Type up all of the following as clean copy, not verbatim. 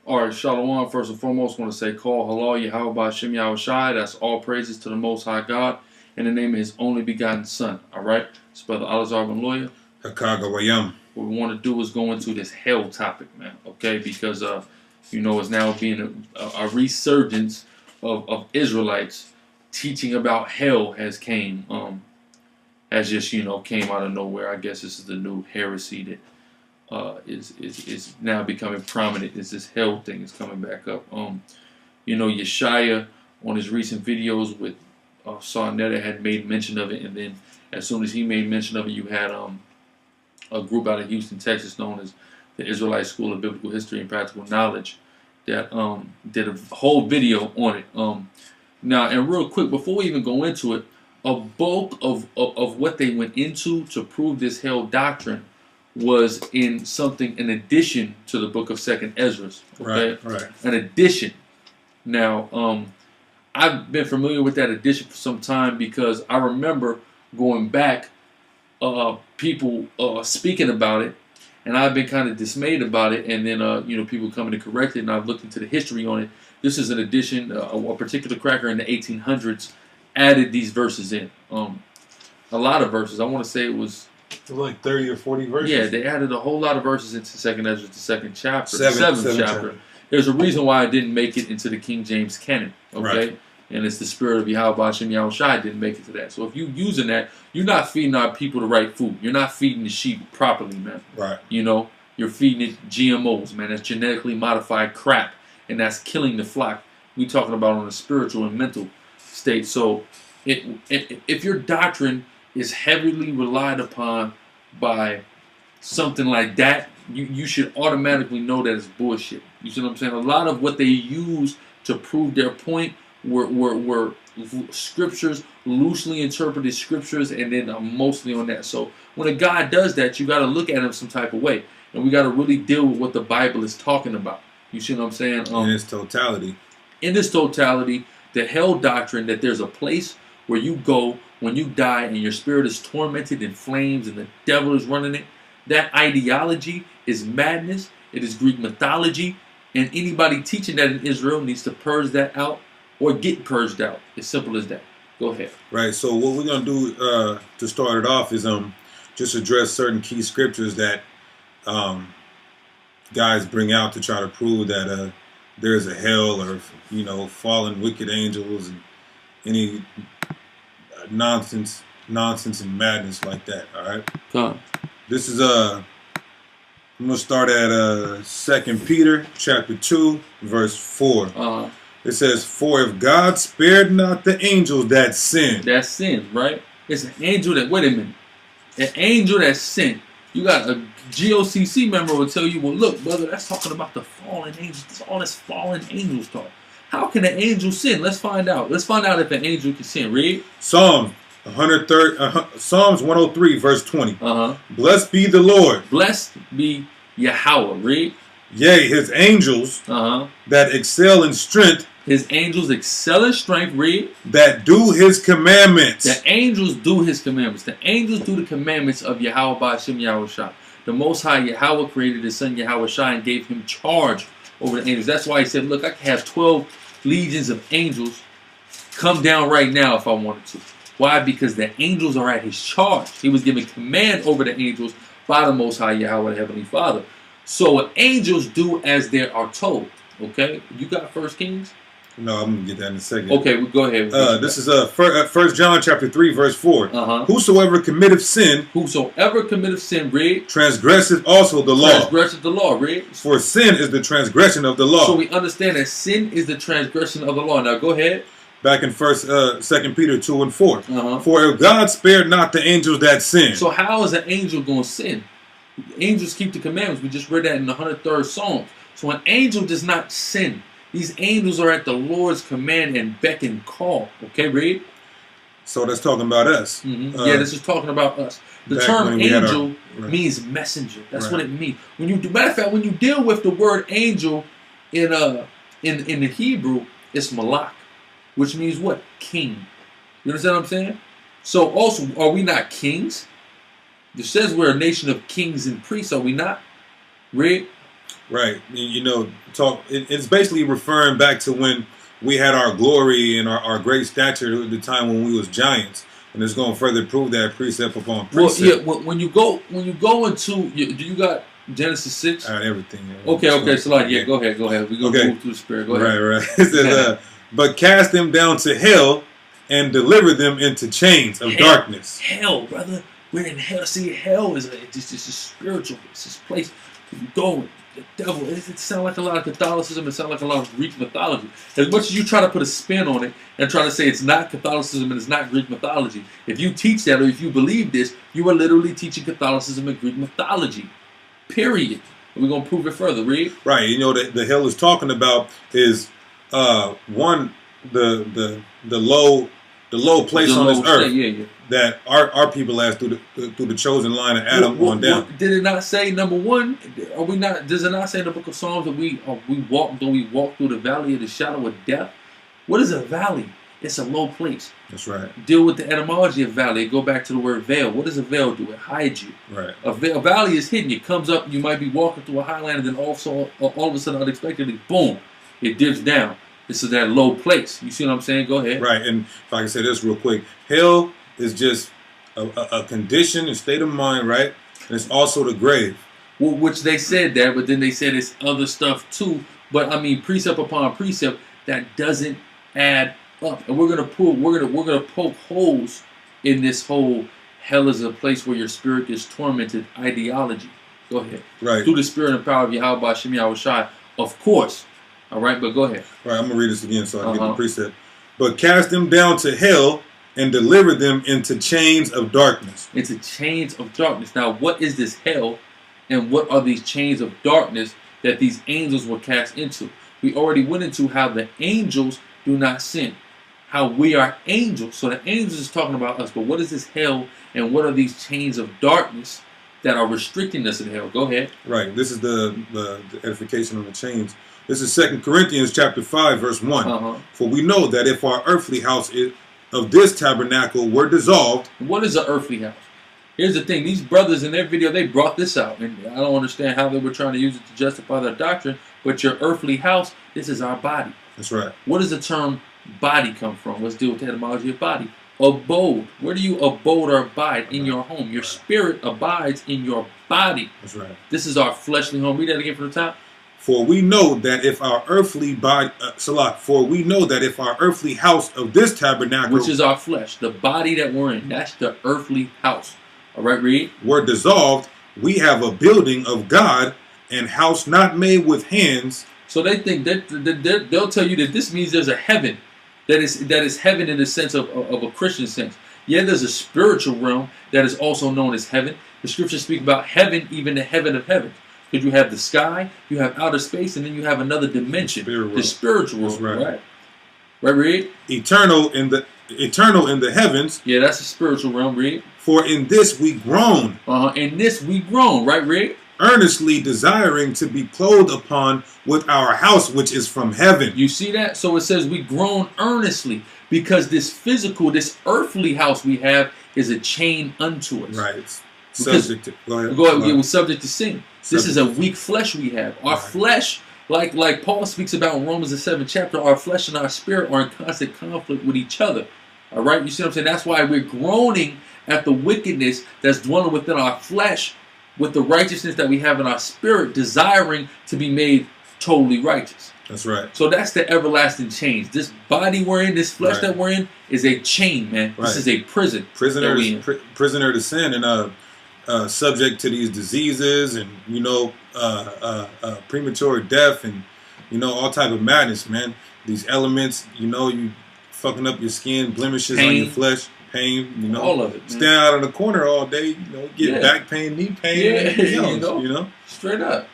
All right, Shalom. First and foremost, want to say, call halal Yahweh Ba'Shem Yahweh Shai. That's all praises to the Most High God in the name of His only begotten Son. All right, it's Brother Alazar Ben Lawyer. Hakaga Wayam. What we want to do is go into this hell topic, man. Okay, because it's now being a resurgence of Israelites teaching about hell has came just came out of nowhere. I guess this is the new heresy that is now becoming prominent. Is this hell thing is coming back up? Yeshaya on his recent videos with Sarnetta had made mention of it, and then as soon as he made mention of it, you had a group out of Houston, Texas, known as the Israelite School of Biblical History and Practical Knowledge, that did a whole video on it. Now, and real quick, before we even go into it, a bulk of what they went into to prove this hell doctrine was in something in addition to the book of Second Ezra. Okay? Right. An addition. Now, I've been familiar with that addition for some time because I remember going back, people speaking about it, and I've been kind of dismayed about it, and then people coming to correct it, and I've looked into the history on it. This is an addition. A particular cracker in the 1800s added these verses in. A lot of verses. I want to say it was like 30 or 40 verses. Yeah, they added a whole lot of verses into Second Ezra, the second chapter, seventh seventh chapter. There's a reason why I didn't make it into the King James canon. Okay. Right. And it's the spirit of Yahweh Ba'Shem Yahweh Shai didn't make it to that. So if you using that, you're not feeding our people the right food. You're not feeding the sheep properly, man. Right. You're feeding it GMOs, man. That's genetically modified crap, and that's killing the flock. We talking about on a spiritual and mental state. So if your doctrine is heavily relied upon by something like that, you should automatically know that it's bullshit. You see what I'm saying? A lot of what they use to prove their point were scriptures, loosely interpreted scriptures, and then mostly on that. So when a guy does that, you got to look at him some type of way, and we got to really deal with what the Bible is talking about. You see what I'm saying? In its totality. In this totality, the hell doctrine that there's a place where you go when you die and your spirit is tormented in flames and the devil is running it. That ideology is madness. It is Greek mythology, and anybody teaching that in Israel needs to purge that out or get purged out. As simple as that. Go ahead. Right. So what we're gonna do to start it off is just address certain key scriptures that guys bring out to try to prove that there's a hell or fallen wicked angels and any nonsense and madness like that. All right. Come. This is I'm gonna start at 2 Peter chapter 2 verse 4. It says, "For if God spared not the angels that sinned." That sin, right? It's an angel that, wait a minute. An angel that sinned. You got a GOCC member will tell you, well, look, brother, that's talking about the fallen angels. That's all this fallen angels talk. How can an angel sin? Let's find out. Let's find out if an angel can sin. Read. Psalms 103 verse 20. Blessed be the Lord. Blessed be Yahweh. Read. Yea, his angels that excel in strength. His angels excel in strength. Read. That do his commandments. The angels do his commandments. The angels do the commandments of Yahweh Ba'Shem Yahweh Shai. The Most High Yahweh created his son Yahweh Shai and gave him charge over the angels. That's why he said, look, I can have 12 legions of angels come down right now if I wanted to. Why? Because the angels are at his charge. He was given command over the angels by the Most High Yahweh, the Heavenly Father. So angels do as they are told. Okay? You got 1 Kings? No, I'm going to get that in a second. Okay, well, go ahead. This is 1 John chapter 3 verse 4. Whosoever committeth sin. Whosoever committeth sin, read. Transgresseth also the law. Transgresseth the law, read. For sin is the transgression of the law. So we understand that sin is the transgression of the law. Now go ahead. Back in 2 Peter 2 and 4. For if God spared not the angels that sinned. So how is an angel going to sin? Angels keep the commandments. We just read that in the 103rd Psalm. So an angel does not sin. These angels are at the Lord's command and beck and call. Okay, read. So that's talking about us. Yeah, this is talking about us. The term angel means messenger. That's what it means. Matter of fact, when you deal with the word angel in the Hebrew, it's malak, which means what? King. You understand what I'm saying? So also, are we not kings? It says we're a nation of kings and priests, are we not? Read. Right. You know, it's basically referring back to when we had our glory and our great stature at the time when we was giants. And it's going to further prove that precept upon precept. Well, yeah. When you go into, do you got Genesis 6? Everything. Okay. So like, yeah, go ahead. We're gonna move through the spirit. Go ahead. Right. It says, but cast them down to hell and deliver them into chains of darkness. Hell, brother. We're in hell. See, hell is just a spiritual. It's this place where you go. The devil. It sounds like a lot of Catholicism. It sounds like a lot of Greek mythology. As much as you try to put a spin on it and try to say it's not Catholicism and it's not Greek mythology, if you teach that or if you believe this, you are literally teaching Catholicism and Greek mythology. Period. And we're gonna prove it further. Read. Right. You know that the hell is talking about is one the low place on this earth that our people asked through the chosen line of Adam on down. Did it not say number one? Are we not? Does it not say in the book of Psalms that we walk through the valley of the shadow of death? What is a valley? It's a low place. That's right. Deal with the etymology of valley. Go back to the word veil. What does a veil do? It hides you. Right. A valley is hidden. It comes up. You might be walking through a highland, and then all of a sudden, unexpectedly, boom, it dips down. This is that low place. You see what I'm saying? Go ahead. Right. And if I can say this real quick, hell is just a condition, a state of mind, right? And it's also the grave. Well, which they said that, but then they said it's other stuff too. But I mean, precept upon precept, that doesn't add up. And we're gonna poke holes in this whole hell is a place where your spirit is tormented ideology. Go ahead. Right. Through the spirit and power of Yahweh Shem Yahushai, of course. All right, but go ahead. Right, I'm gonna read this again so I can get the precept. But cast them down to hell and deliver them into chains of darkness. Into chains of darkness. Now, what is this hell, and what are these chains of darkness that these angels were cast into? We already went into how the angels do not sin, how we are angels. So the angels is talking about us, but what is this hell, and what are these chains of darkness that are restricting us in hell? Go ahead. Right. This is the edification of the chains. This is 2 Corinthians chapter 5, verse 1. For we know that if our earthly house of this tabernacle were dissolved. What is an earthly house? Here's the thing. These brothers in their video, they brought this out. And I don't understand how they were trying to use it to justify their doctrine. But your earthly house, this is our body. That's right. What does the term body come from? Let's deal with the etymology of body. Abode. Where do you abode or abide? In your home. Your spirit abides in your body. That's right. This is our fleshly home. Read that again from the top. For we know that if our earthly body, for we know that if our earthly house of this tabernacle, which is our flesh, the body that we're in, that's the earthly house. All right, read. Were dissolved, we have a building of God, and house not made with hands. So they think that they'll tell you that this means there's a heaven, that is heaven in the sense of a Christian sense. Yeah, there's a spiritual realm that is also known as heaven. The scriptures speak about heaven, even the heaven of heavens. Because you have the sky, you have outer space, and then you have another dimension, the spiritual world. Right. Read. Eternal in the heavens. Yeah, that's the spiritual realm. Read. For in this we groan. In this we groan. Right. Read. Earnestly desiring to be clothed upon with our house which is from heaven. You see that? So it says we groan earnestly because this physical, this earthly house we have is a chain unto us. Right. Subject to, go ahead. We're subject to sin. This is a weak flesh we have. Our flesh, like Paul speaks about in Romans the 7th chapter, our flesh and our spirit are in constant conflict with each other. All right? You see what I'm saying? That's why we're groaning at the wickedness that's dwelling within our flesh with the righteousness that we have in our spirit, desiring to be made totally righteous. That's right. So that's the everlasting chains. This body we're in, this flesh that we're in, is a chain, man. This is a prison. Prisoner to sin and subject to these diseases and premature death and all type of madness, man. These elements, you fucking up your skin, blemishes on your flesh, pain, all of it. Man. Stand out in the corner all day, get back pain, knee pain, and everything else, straight up.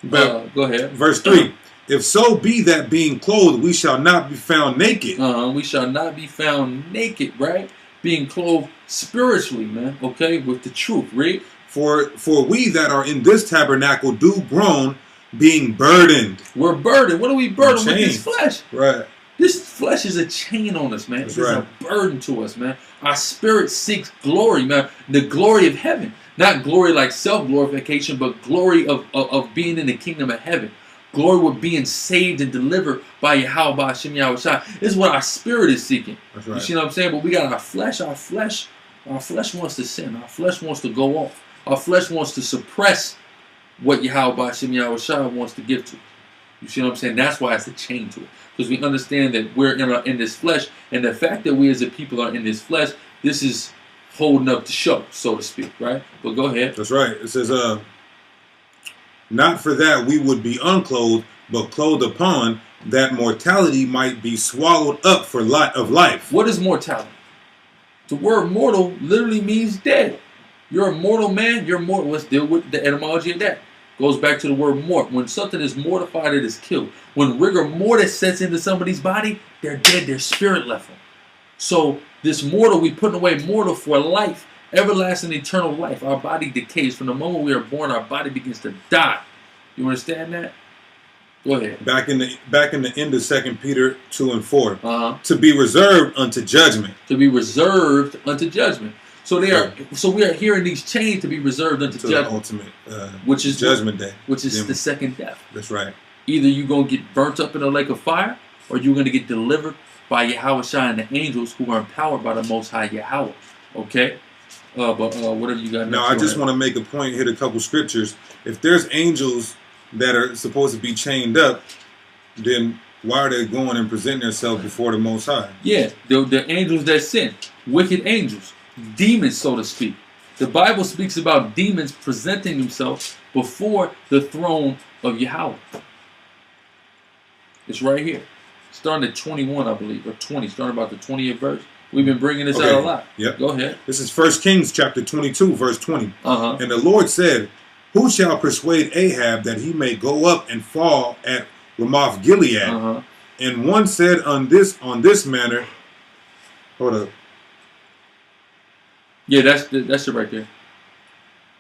But go ahead. Verse 3. If so be that being clothed, we shall not be found naked. We shall not be found naked, right? Being clothed spiritually, man, okay, with the truth, right? For we that are in this tabernacle do groan, being burdened. We're burdened. What are we burdened with? This flesh. Right. This flesh is a chain on us, man. It's a burden to us, man. Our spirit seeks glory, man. The glory of heaven. Not glory like self-glorification, but glory of being in the kingdom of heaven. Glory with being saved and delivered by Yahweh Hashem Yahushua. This is what our spirit is seeking. That's right. You see what I'm saying? But we got our flesh. Our flesh wants to sin. Our flesh wants to go off. Our flesh wants to suppress what Yahweh Hashem Yahushua wants to give to us. You see what I'm saying? That's why it's a chain to it. Because we understand that we're in this flesh. And the fact that we as a people are in this flesh, this is holding up the show, so to speak, right? But go ahead. That's right. It says, not for that we would be unclothed, but clothed upon, that mortality might be swallowed up for of life. What is mortality? The word mortal literally means dead. You're a mortal man, you're mortal. Let's deal with the etymology of that. Goes back to the word mort. When something is mortified, it is killed. When rigor mortis sets into somebody's body, they're dead, their spirit left them. So this mortal, we put away mortal for life, everlasting eternal life. Our body decays. From the moment we are born, our body begins to die. You understand that? Go ahead. Back in the end of 2 Peter 2 and 4. To be reserved unto judgment. To be reserved unto judgment. So they are. So we are here in these chains to be reserved unto judgment. The ultimate, which is judgment day. Which is the second death. That's right. Either you're gonna get burnt up in a lake of fire, or you're gonna get delivered by Yahweh Shai and the angels who are empowered by the Most High Yahweh. Okay? But whatever you got next. Now, I just want to make a point, hit a couple scriptures. If there's angels that are supposed to be chained up, then why are they going and presenting themselves before the Most High? Yeah, the angels that sin. Wicked angels. Demons, so to speak. The Bible speaks about demons presenting themselves before the throne of Yahweh. It's right here. Starting at 21, I believe, or 20. Starting about the 20th verse. We've been bringing this out a lot. Yep. Go ahead. This is 1 Kings chapter 22, verse 20. And the Lord said, who shall persuade Ahab that he may go up and fall at Ramoth Gilead? And one said on this manner, hold up. Yeah, that's it right there.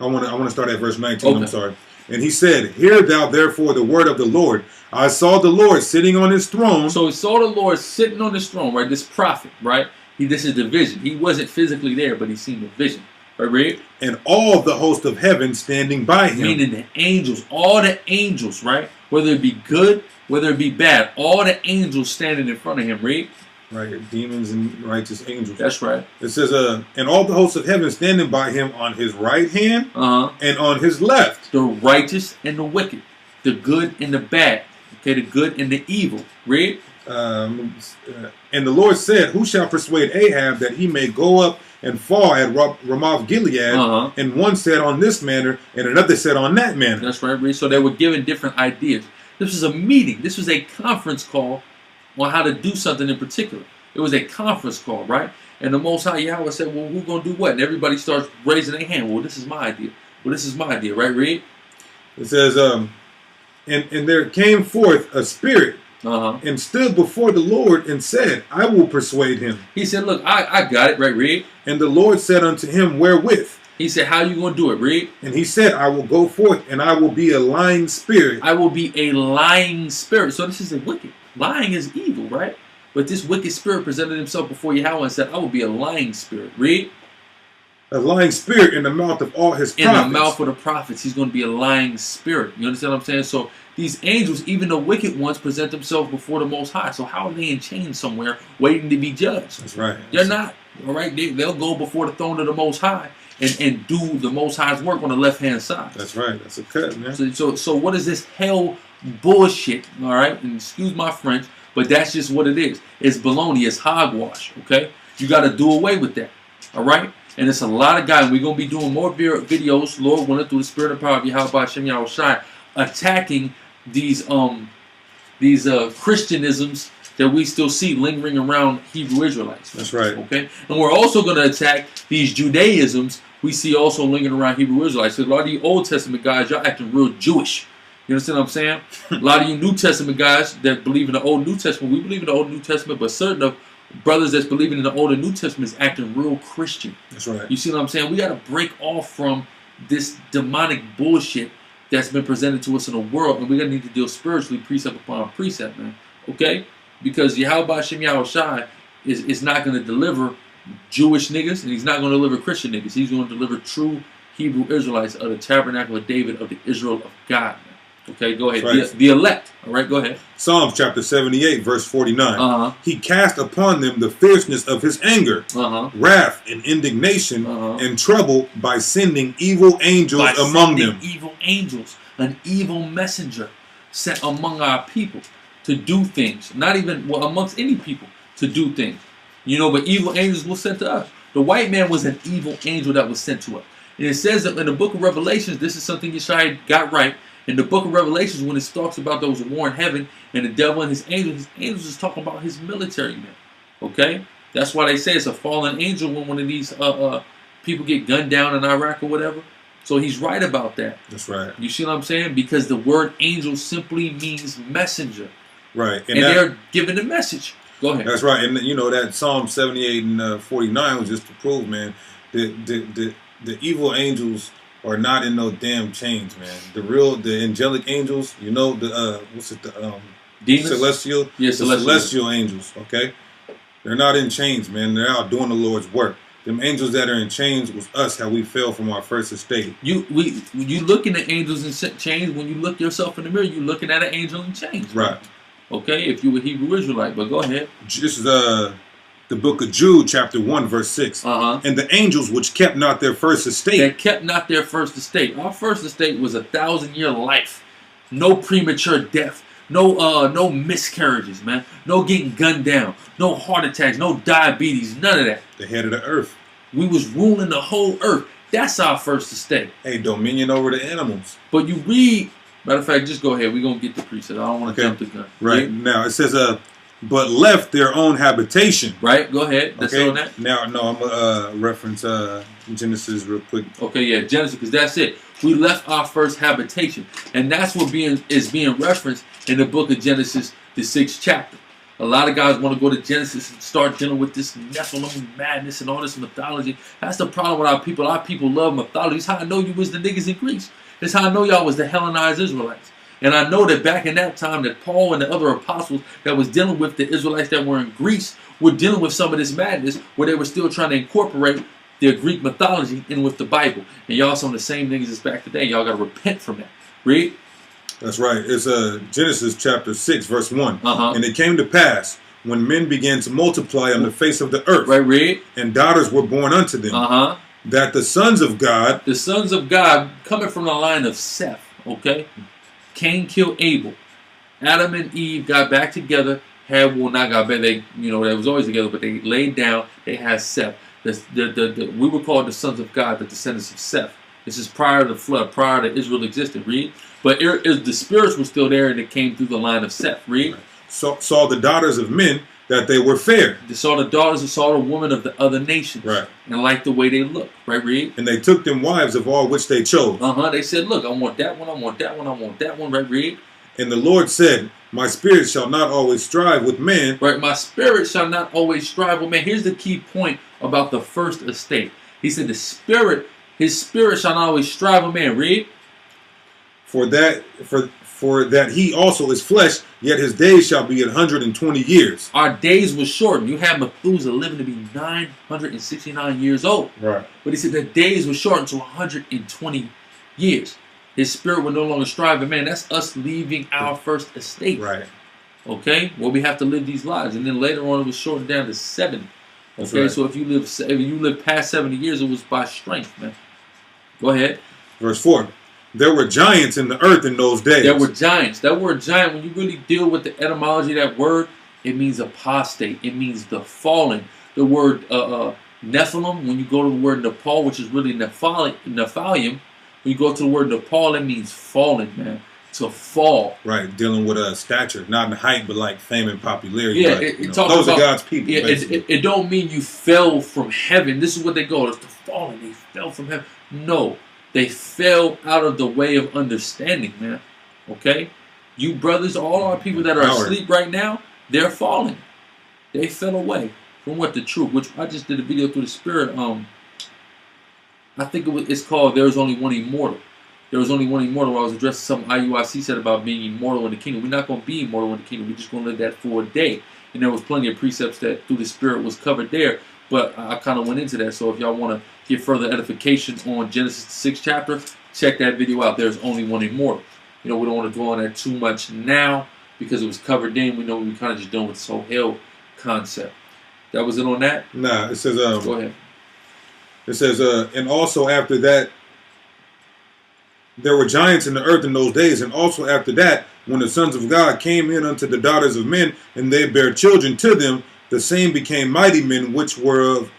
I want to start at verse 19. Okay. I'm sorry. And he said, hear thou therefore the word of the Lord. I saw the Lord sitting on his throne. So he saw the Lord sitting on his throne, right? This prophet, right? This is the vision. He wasn't physically there, but he seen the vision. Right? And all the host of heaven standing by him. Meaning the angels, all the angels, right? Whether it be good, whether it be bad, all the angels standing in front of him, right? Right, demons and righteous angels. That's right. It says, and all the hosts of heaven standing by him on his right hand and on his left. The righteous and the wicked, the good and the bad, okay, the good and the evil, right? And the Lord said, who shall persuade Ahab that he may go up and fall at Ramoth Gilead? And one said on this manner, and another said on that manner. That's right. So they were given different ideas. This was a meeting. This was a conference call on how to do something in particular. It was a conference call, right? And the Most High Yahweh said, well, who's going to do what? And everybody starts raising their hand. Well, this is my idea. Well, this is my idea, right, Reed? It says, and there came forth a spirit and stood before the Lord and said, I will persuade him. He said, look, I got it, right, Reed? And the Lord said unto him, wherewith? He said, how are you going to do it, Reed? And he said, I will go forth and I will be a lying spirit. I will be a lying spirit. So this is a wicked. Lying is evil, right? But this wicked spirit presented himself before Yahweh and said, I will be a lying spirit. Read. A lying spirit in the mouth of all his prophets. In the mouth of the prophets. He's going to be a lying spirit. You understand what I'm saying? So these angels, even the wicked ones, present themselves before the Most High. So how are they in chains somewhere waiting to be judged? That's right. They're not. All right? They'll go before the throne of the Most High and do the Most High's work on the left-hand side. That's right. That's a cut, man. So what is this hell bullshit? All right? And excuse my French, but that's just what it is. It's baloney. It's hogwash, okay? You got to do away with that, all right? And it's a lot of guys. We're going to be doing more videos, Lord willing, through the spirit and power of Yahweh Hashem Yahushua, attacking these Christianisms that we still see lingering around Hebrew Israelites. That's right. Okay? And we're also going to attack these Judaisms we see also lingering around Hebrew Israelites. So a lot of you Old Testament guys, y'all acting real Jewish. You understand what I'm saying? A lot of you New Testament guys that believe in the Old New Testament, we believe in the Old New Testament, but certain of brothers that's believing in the Old and New Testament is acting real Christian. That's right. You see what I'm saying? We got to break off from this demonic bullshit that's been presented to us in the world, and we're going to need to deal spiritually, precept upon precept, man. Okay? Because Yahweh Hashem Yahushua is not going to deliver Jewish niggas, and he's not going to deliver Christian niggas. He's going to deliver true Hebrew Israelites of the tabernacle of David of the Israel of God. Okay, go ahead. Right. The elect. All right, go ahead. Psalms chapter 78, verse 49. Uh-huh. He cast upon them the fierceness of his anger, Uh-huh. wrath and indignation, Uh-huh. and trouble by sending evil angels By among sending them. evil angels, an evil messenger sent among our people to do things. Not even, well, amongst any people to do things. You know, but evil angels were sent to us. The white man was an evil angel that was sent to us. And it says that in the book of Revelations, this is something Yeshua got right. In the book of Revelations, when it talks about those war in heaven and the devil and his angels is talking about his military men. Okay? That's why they say it's a fallen angel when one of these people get gunned down in Iraq or whatever. So he's right about that. That's right. You see what I'm saying? Because the word angel simply means messenger. Right. And they're giving the message. Go ahead. That's right. And you know that Psalm 78 and 49 was just to prove, man, the evil angels are not in no damn chains, man. The angelic angels, you know, Demons? celestial, Yeah, celestial angels, okay? They're not in chains, man. They're out doing the Lord's work. Them angels that are in chains was us, how we fell from our first estate. You looking at angels in chains. When you look yourself in the mirror, you looking at an angel in chains. Right. Okay, if you were Hebrew Israelite, but go ahead. This is the book of Jude, chapter 1, verse 6. Uh-huh. And the angels which kept not their first estate. They kept not their first estate. Our first estate was 1,000-year life. No premature death. No miscarriages, man. No getting gunned down. No heart attacks. No diabetes. None of that. The head of the earth. We was ruling the whole earth. That's our first estate. Hey, dominion over the animals. But you read, matter of fact, just go ahead. We're going to get the precept. I don't want to jump the gun. Right. Now, it says, but left their own habitation. Right, go ahead. That's okay. on that. Now, no, I'm going to reference Genesis real quick. Okay, yeah, Genesis, because that's it. We left our first habitation. And that's what is being referenced in the book of Genesis, the 6th chapter. A lot of guys want to go to Genesis and start dealing with this Nephilim madness and all this mythology. That's the problem with our people. Our people love mythology. It's how I know you was the niggas in Greece. It's how I know y'all was the Hellenized Israelites. And I know that back in that time that Paul and the other apostles that was dealing with the Israelites that were in Greece were dealing with some of this madness where they were still trying to incorporate their Greek mythology in with the Bible. And y'all some of the same niggas as back today. Y'all got to repent from that. Read. That's right. It's Genesis chapter 6, verse 1. Uh-huh. And it came to pass when men began to multiply on the face of the earth. Right, read. And daughters were born unto them. Uh-huh. That the sons of God. The sons of God coming from the line of Seth, okay? Cain killed Abel. Adam and Eve got back together. They was always together, but they laid down. They had Seth. We were called the sons of God, the descendants of Seth. This is prior to the flood, prior to Israel existed. Read. But the spirits were still there, and it came through the line of Seth. Read. Saw the daughters of men that they were fair. They saw the daughters and saw the women of the other nations. Right. And liked the way they looked. Right, read. And they took them wives of all which they chose. Uh-huh. They said, look, I want that one, I want that one, I want that one. Right, read. And the Lord said, my spirit shall not always strive with man. Right, my spirit shall not always strive with man. Here's the key point about the first estate. He said his spirit shall not always strive with man. Read. For that he also is flesh, yet his days shall be 120 years. Our days were shortened. You had Methuselah living to be 969 years old. Right. But he said the days were shortened to 120 years. His spirit will no longer strive with man. That's us leaving our first estate. Right. Okay? Well, we have to live these lives. And then later on it was shortened down to 70. Okay, right. So if you live past 70 years, it was by strength, man. Go ahead. Verse 4. There were giants in the earth in those days. There were giants. That word giant, when you really deal with the etymology of that word, it means apostate. It means the fallen. The word Nephilim, when you go to the word Nepal, which is really Nephalium, when you go to the word Nepal, it means fallen, man. To fall. Right, dealing with a stature, not in height, but like fame and popularity. Yeah, like, those are God's people. Yeah, it don't mean you fell from heaven. This is what they go. It's the fallen. They fell from heaven. No. They fell out of the way of understanding, man. Okay? You brothers, all our people that are asleep right now, they're falling. They fell away from what the truth, which I just did a video through the Spirit. I think it's called There's Only One Immortal. There was only one immortal where I was addressing something IUIC said about being immortal in the kingdom. We're not going to be immortal in the kingdom. We're just going to live that for a day. And there was plenty of precepts that through the Spirit was covered there. But I kind of went into that. So if y'all want to get further edification on Genesis the 6th chapter, check that video out. There's only one immortal. You know, we don't want to dwell on that too much now because it was covered then. We know we kind of just done with this whole hell concept. That was it on that? Nah, it says go ahead. It says and also after that there were giants in the earth in those days, and also after that, when the sons of God came in unto the daughters of men, and they bare children to them, the same became mighty men, which were of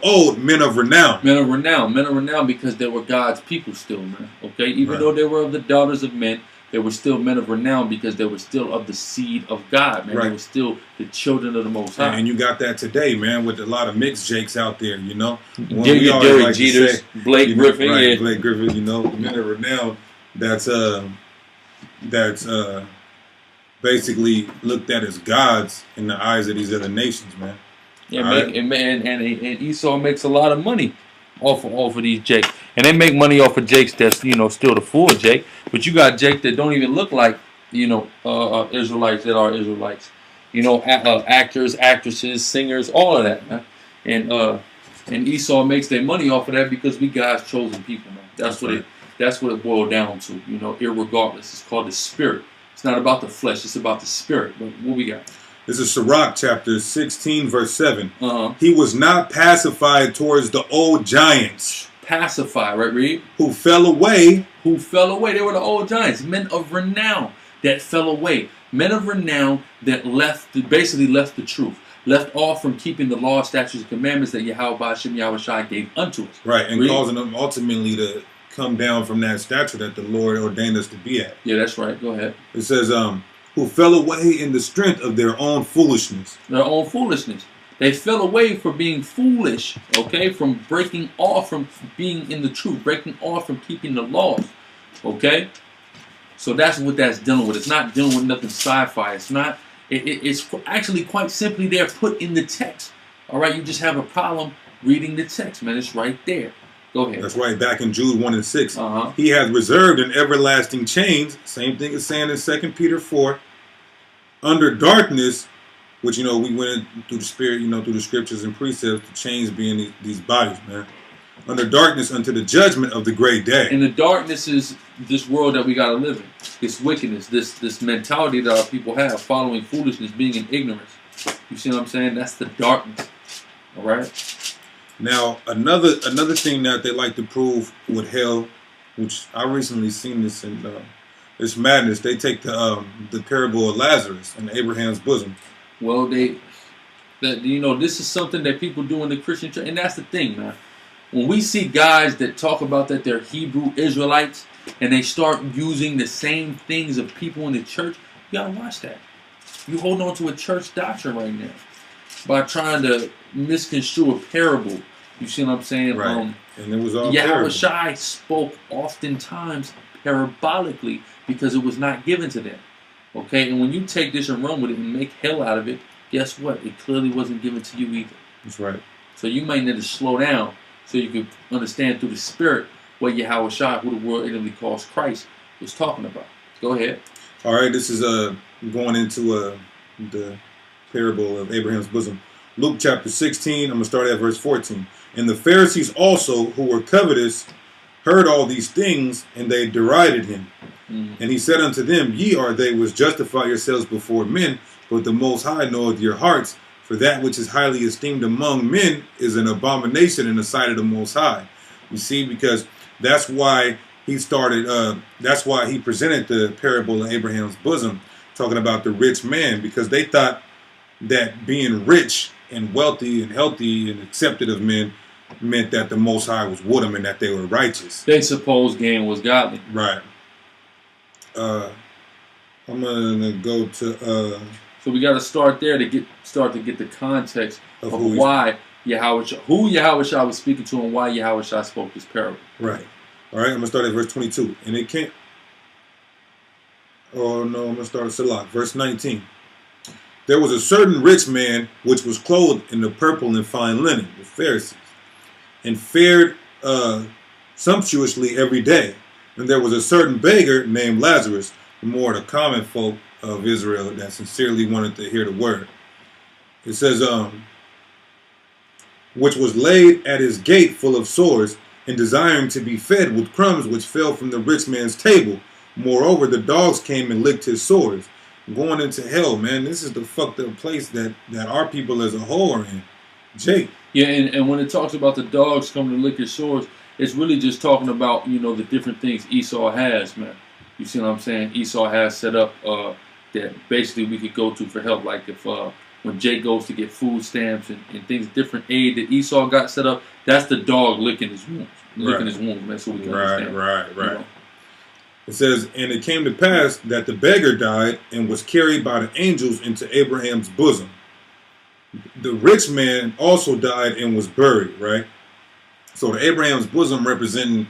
old, men of renown. Men of renown, because they were God's people still, man. Okay, even though they were of the daughters of men, they were still men of renown because they were still of the seed of God, man. They were still the children of the Most High. And you got that today, man, with a lot of mixed jakes out there, you know. Derek Jeters, Blake Griffin, right, Blake Griffin, you know, men of renown. That's basically looked at as gods in the eyes of these other nations, man. Yeah, and Esau makes a lot of money off of these jakes, and they make money off of jakes that's, you know, still the full jake, but you got jakes that don't even look like, you know, Israelites that are Israelites, you know, actors, actresses, singers, all of that, man. And Esau makes their money off of that because we God's chosen people, man. That's what it boiled down to, you know. Irregardless, it's called the spirit. It's not about the flesh; it's about the spirit. But what we got? This is Sirach chapter 16, verse 7. He was not pacified towards the old giants. Pacified, right, Reed? Who fell away. Who fell away. They were the old giants, men of renown that fell away. Men of renown that basically left the truth. Left off from keeping the law, statutes, and commandments that Yahweh Ba'ashem Yahushua gave unto us. Right, and causing them ultimately to come down from that stature that the Lord ordained us to be at. Yeah, that's right. Go ahead. It says, who fell away in the strength of their own foolishness. Their own foolishness. They fell away for being foolish, okay? From breaking off from being in the truth, breaking off from keeping the laws, okay? So that's what that's dealing with. It's not dealing with nothing sci-fi. It's not. It's actually quite simply there, put in the text. All right, you just have a problem reading the text, man. It's right there. Go ahead. That's right. Back in Jude 1 and 6. He has reserved an everlasting chains. Same thing as saying in 2 Peter 4. Under darkness, which, you know, we went through the spirit, you know, through the scriptures and precepts, the chains being these bodies, man. Under darkness unto the judgment of the great day. And the darkness is this world that we got to live in. This wickedness, this mentality that our people have, following foolishness, being in ignorance. You see what I'm saying? That's the darkness. All right? Now, another thing that they like to prove with hell, which I recently seen this in this madness, they take the parable of Lazarus and Abraham's bosom. Well, you know, this is something that people do in the Christian church, and that's the thing, man. When we see guys that talk about that they're Hebrew Israelites, and they start using the same things of people in the church, you gotta watch that. You hold on to a church doctrine right now by trying to misconstrue a parable. You see what I'm saying? Right. And it was all Yahushua spoke oftentimes parabolically because it was not given to them. Okay? And when you take this and run with it and make hell out of it, guess what? It clearly wasn't given to you either. That's right. So you might need to slow down so you can understand through the spirit what Yahushua, who the world intimately calls Christ, was talking about. Go ahead. All right, this is going into the parable of Abraham's bosom. Luke chapter 16, I'm going to start at verse 14. And the Pharisees also, who were covetous, heard all these things, and they derided him. And he said unto them, Ye are they which justify yourselves before men, but the Most High knoweth your hearts. For that which is highly esteemed among men is an abomination in the sight of the Most High. You see, because that's why he started, that's why he presented the parable of Abraham's bosom, talking about the rich man, because they thought that being rich and wealthy and healthy and accepted of men meant that the Most High was with them and that they were righteous. They supposed gain was godly. Right. I'm gonna go to. So we got to start there to get the context of why Yahushua was speaking to and why Yahushua spoke this parable. Right. All right. I'm gonna start at verse 22, and it can't. Oh no, I'm gonna start at Salah, verse 19. There was a certain rich man which was clothed in the purple and fine linen, the Pharisees, and fared sumptuously every day. And there was a certain beggar named Lazarus, the more the common folk of Israel that sincerely wanted to hear the word. It says, which was laid at his gate full of sores, and desiring to be fed with crumbs which fell from the rich man's table. Moreover, the dogs came and licked his sores. Going into hell, man. This is the fucked up place that our people as a whole are in. Jake. Yeah, and when it talks about the dogs coming to lick his sores, it's really just talking about, you know, the different things Esau has, man. You see what I'm saying? Esau has set up that basically we could go to for help. Like if when Jake goes to get food stamps and things, different aid that Esau got set up, that's the dog licking his wounds. Licking his wounds, man, so we can understand. Right. You know? It says, and it came to pass that the beggar died and was carried by the angels into Abraham's bosom. The rich man also died and was buried, right? So the Abraham's bosom representing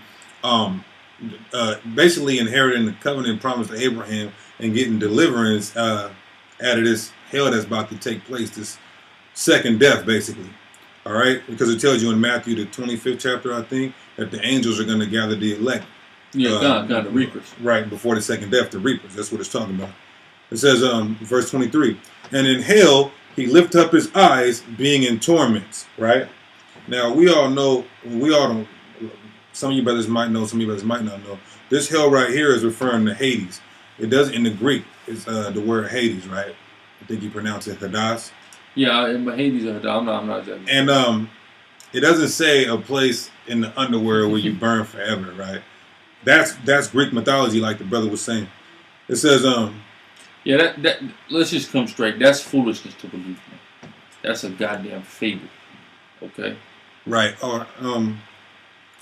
basically inheriting the covenant promise to Abraham and getting deliverance out of this hell that's about to take place, this second death, basically. All right? Because it tells you in Matthew, the 25th chapter, I think, that the angels are going to gather the elect. Yeah, God, the reapers. Right, before the second death, the reapers. That's what it's talking about. It says, verse 23, and in hell he lift up his eyes, being in torments. Right? Now, we all know, some of you brothers might know, some of you brothers might not know. This hell right here is referring to Hades. It does, in the Greek, it's the word Hades, right? I think you pronounce it Hades. Yeah, Hades or Hades. I'm not exactly. And it doesn't say a place in the underworld where you burn forever, right? That's Greek mythology, like the brother was saying. It says, yeah, that let's just come straight. That's foolishness to believe, man. That's a goddamn fable. Okay. Right. Or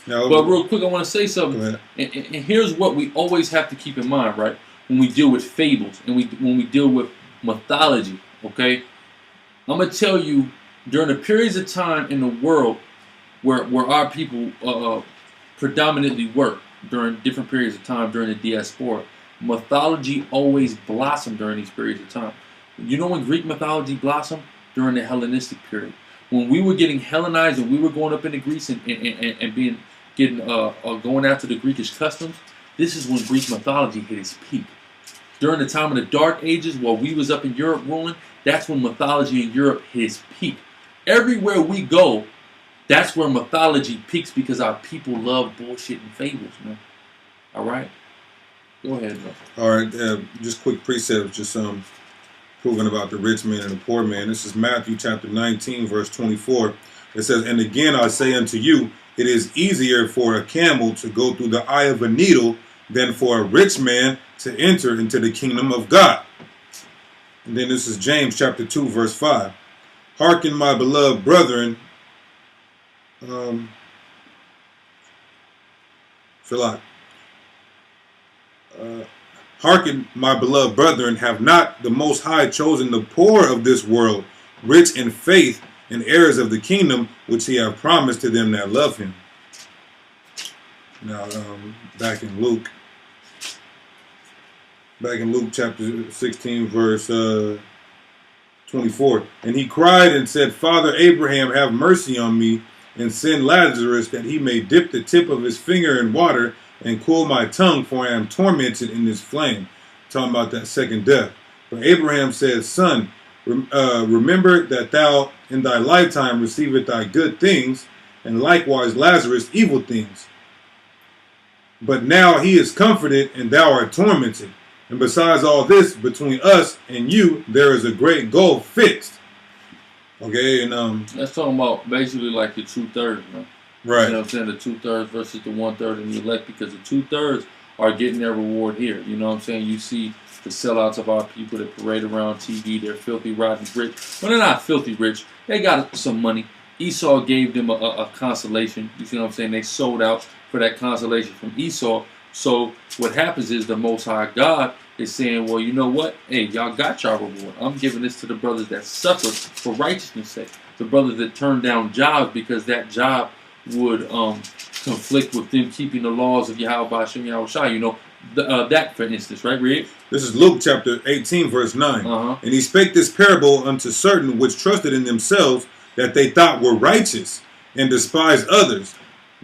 now, but real quick, I want to say something. And here's what we always have to keep in mind, right? When we deal with fables and when we deal with mythology, okay? I'm gonna tell you, during the periods of time in the world where our people predominantly work during different periods of time during the diaspora, mythology always blossomed during these periods of time. You know when Greek mythology blossomed? During the Hellenistic period. When we were getting Hellenized and we were going up into Greece and going after the Greekish customs, this is when Greek mythology hit its peak. During the time of the Dark Ages, while we was up in Europe ruling, that's when mythology in Europe hit its peak. Everywhere we go, that's where mythology peaks because our people love bullshit and fables, man. All right? Go ahead, bro. All right, just quick precepts, just proving about the rich man and the poor man. This is Matthew chapter 19, verse 24. It says, and again I say unto you, it is easier for a camel to go through the eye of a needle than for a rich man to enter into the kingdom of God. And then this is James chapter 2, verse 5. Hearken, my beloved brethren. Hearken, my beloved brethren, have not the Most High chosen the poor of this world, rich in faith, and heirs of the kingdom which he hath promised to them that love him. Now, back in Luke chapter 16, verse 24. And he cried and said, Father Abraham, have mercy on me, and send Lazarus that he may dip the tip of his finger in water and cool my tongue, for I am tormented in this flame. Talking about that second death. But Abraham said, Son, remember that thou in thy lifetime receivest thy good things, and likewise Lazarus evil things. But now he is comforted, and thou art tormented. And besides all this, between us and you, there is a great gulf fixed. Okay, and that's talking about basically like the 2/3, man. Right. You know what I'm saying? The 2/3 versus the 1/3 in the elect, because the 2/3 are getting their reward here. You know what I'm saying? You see the sellouts of our people that parade around TV. They're filthy, rotten rich. Well, they're not filthy rich. They got some money. Esau gave them a consolation. You see what I'm saying? They sold out for that consolation from Esau. So what happens is the Most High God is saying, well, you know what? Hey, y'all got y'all reward. I'm giving this to the brothers that suffer for righteousness' sake. The brothers that turn down jobs because that job would conflict with them keeping the laws of Yahweh Hashem Yahweh Shai. You know, that for instance, right, Reed? This is Luke chapter 18, verse 9. And he spake this parable unto certain which trusted in themselves that they thought were righteous and despised others.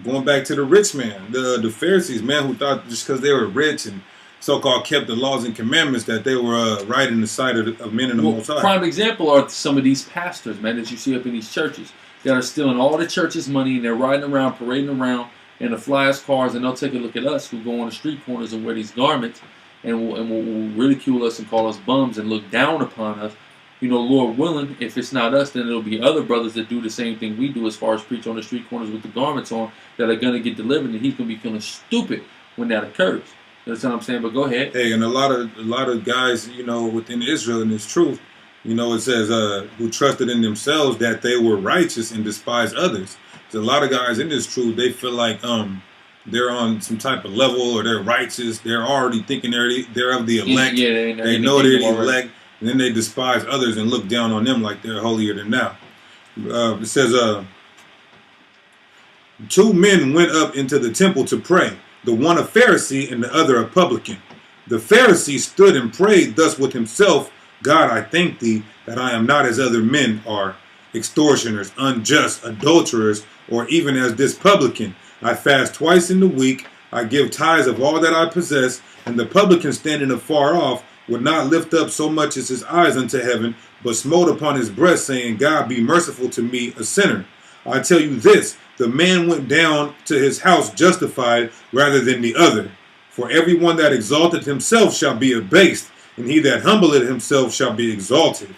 Going back to the rich man, the Pharisees, man, who thought just because they were rich and so-called kept the laws and commandments that they were right in the sight of men in the Most High. Prime example are some of these pastors, man, that you see up in these churches. that are stealing all the church's money, and they're riding around, parading around in the flyest cars, and they'll take a look at us who go on the street corners and wear these garments, and will ridicule us and call us bums and look down upon us. You know, Lord willing, if it's not us, then it'll be other brothers that do the same thing we do as far as preach on the street corners with the garments on that are going to get delivered, and he's going to be feeling stupid when that occurs. You know what I'm saying? But go ahead. Hey, and a lot of guys, you know, within Israel and its truth, you know, it says who trusted in themselves that they were righteous and despised others. So a lot of guys in this truth, they feel like they're on some type of level or they're righteous. They're already thinking they're of the elect. Yeah, they know they're the elect, and then they despise others and look down on them like they're holier than thou. It says, 2 men went up into the temple to pray, the one a Pharisee and the other a publican. The Pharisee stood and prayed thus with himself, God, I thank thee that I am not as other men are, extortioners, unjust, adulterers, or even as this publican. I fast twice in the week. I give tithes of all that I possess. And the publican standing afar off would not lift up so much as his eyes unto heaven, but smote upon his breast, saying, God, be merciful to me, a sinner. I tell you this, the man went down to his house justified rather than the other. For everyone that exalteth himself shall be abased, and he that humbleth himself shall be exalted.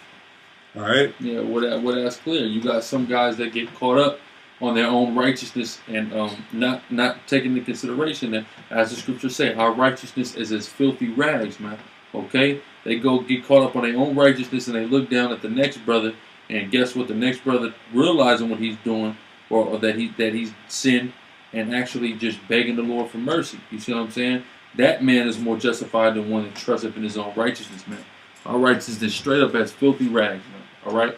All right? Yeah, well, that's clear. You got some guys that get caught up on their own righteousness and not taking into consideration that, as the scriptures say, our righteousness is as filthy rags, man. Okay? They go get caught up on their own righteousness and they look down at the next brother, and guess what? The next brother, realizing what he's doing or that he's sinned and actually just begging the Lord for mercy. You see what I'm saying? That man is more justified than one that trusts in his own righteousness, man. Our righteousness straight up as filthy rags, man. All right?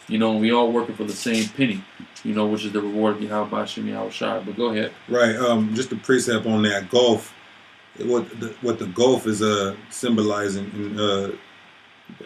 You know, we all working for the same penny, you know, which is the reward of Yahweh Shem Yahweh Shai. But go ahead. Right. Just a precept on that gulf. What the gulf is symbolizing in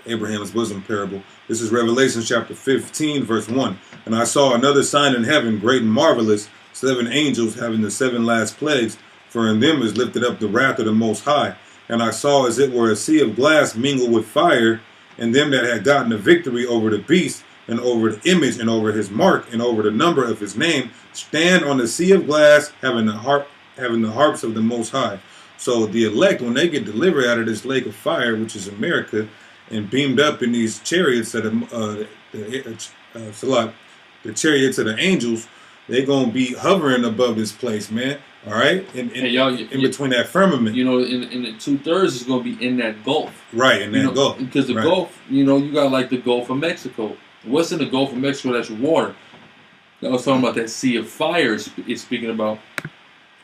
Abraham's bosom parable. This is Revelation chapter 15, verse 1. And I saw another sign in heaven, great and marvelous, 7 angels having the 7 last plagues, for in them is lifted up the wrath of the Most High. And I saw as it were a sea of glass mingled with fire, and them that had gotten the victory over the beast, and over the image, and over his mark, and over the number of his name, stand on the sea of glass, having the harps of the Most High. So the elect, when they get delivered out of this lake of fire, which is America, and beamed up in these chariots that the chariots of the angels, they're gonna be hovering above this place, man. All right, in between that firmament. You know, in the 2/3 is gonna be in that Gulf. Right, in that Gulf. Because the Gulf, you know, you got like the Gulf of Mexico. What's in the Gulf of Mexico? That's water. I was talking about that sea of fire. It's speaking about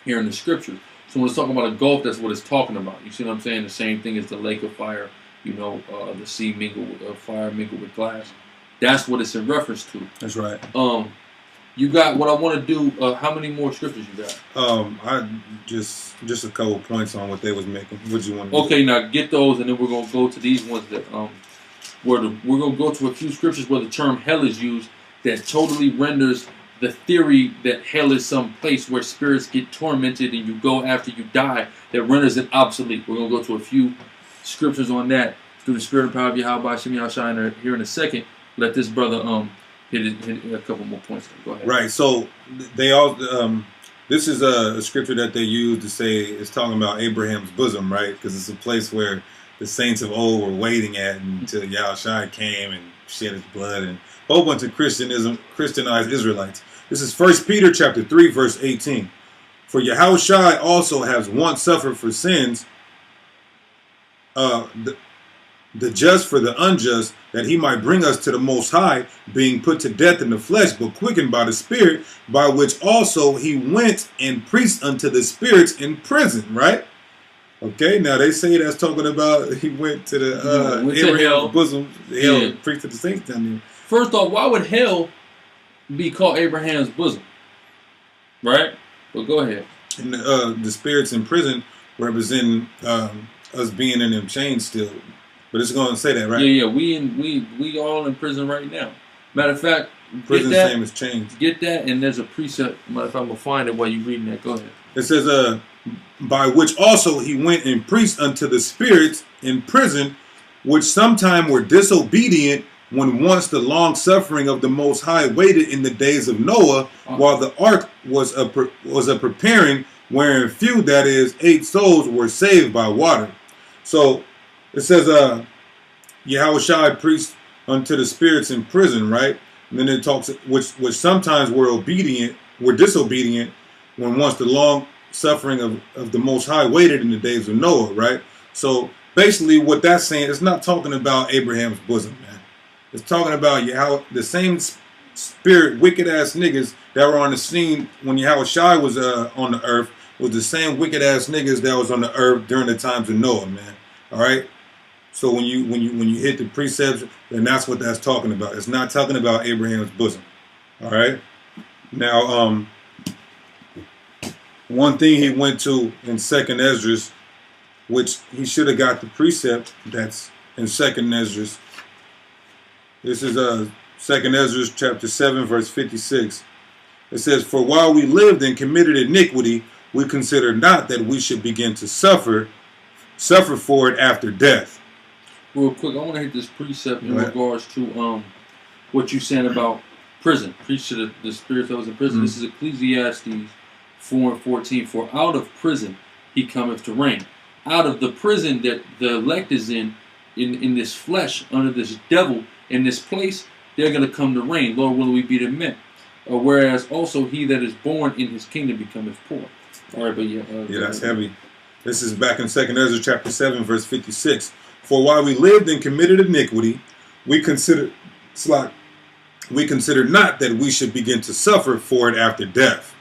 here in the scriptures. So when it's talking about a Gulf, that's what it's talking about. You see what I'm saying? The same thing as the lake of fire. You know, the sea mingled with fire mingled with glass. That's what it's in reference to. That's right. You got what I want to do. How many more scriptures you got? I just a couple points on what they was making. What you want to Okay, now get those, and then we're gonna go to these ones that we're gonna go to a few scriptures where the term hell is used that totally renders the theory that hell is some place where spirits get tormented and you go after you die, that renders it obsolete. We're gonna go to a few scriptures on that through the spirit and power of Yahweh Shem Yahweh Shai here in a second. Let this brother hit a couple more points. Go ahead. Right. So they all this is a scripture that they use to say it's talking about Abraham's bosom, right? Because it's a place where the saints of old were waiting at until Yahweh Shai came and shed his blood, and a whole bunch of Christianized Israelites. This is 1 Peter chapter 3, verse 18. For Yahweh Shai also has once suffered for sins, the just for the unjust, that he might bring us to the Most High, being put to death in the flesh, but quickened by the Spirit, by which also he went and preached unto the spirits in prison, right? Okay, now they say that's talking about he went to the Abraham's bosom, hell, preached to the saints down there. First off, why would hell be called Abraham's bosom? Right? Well, go ahead. And the spirits in prison representing us being in them chains still. But it's going to say that, right? Yeah. We all in prison right now. Matter of fact, prison's name is chains. Get that, and there's a precept. Matter of fact, I'm gonna find it while you're reading that. Go ahead. It says, by which also he went and preached unto the spirits in prison, which sometime were disobedient, when once the long suffering of the Most High waited in the days of Noah, while the ark was a preparing, wherein few, that is, 8 souls, were saved by water. So it says, Yahushua preached unto the spirits in prison, right? And then it talks, which sometimes were disobedient, when once the long suffering of the Most High waited in the days of Noah, right? So basically what that's saying, it's not talking about Abraham's bosom, man. It's talking about the same spirit, wicked ass niggas that were on the scene when Yahushua was on the earth was the same wicked ass niggas that was on the earth during the times of Noah, man. All right. So when you hit the precepts, then that's what that's talking about. It's not talking about Abraham's bosom. All right. Now, one thing he went to in 2nd Esdras, which he should have got the precept that's in 2nd Esdras. This is 2nd Esdras chapter 7, verse 56. It says, "For while we lived and committed iniquity, we considered not that we should begin to suffer for it after death." Real quick, I want to hit this precept in regards to what you saying about prison. Preach to the spirits that was in prison. This is Ecclesiastes 4:14. "For out of prison he cometh to reign." Out of the prison that the elect is in this flesh, under this devil, in this place, they're going to come to reign. Lord, will we be the men? Whereas also he that is born in his kingdom becometh poor. All right, but yeah. That's heavy. This is back in 2nd Ezra chapter 7, verse 56. "For while we lived and committed iniquity, we considered not that we should begin to suffer for it after death."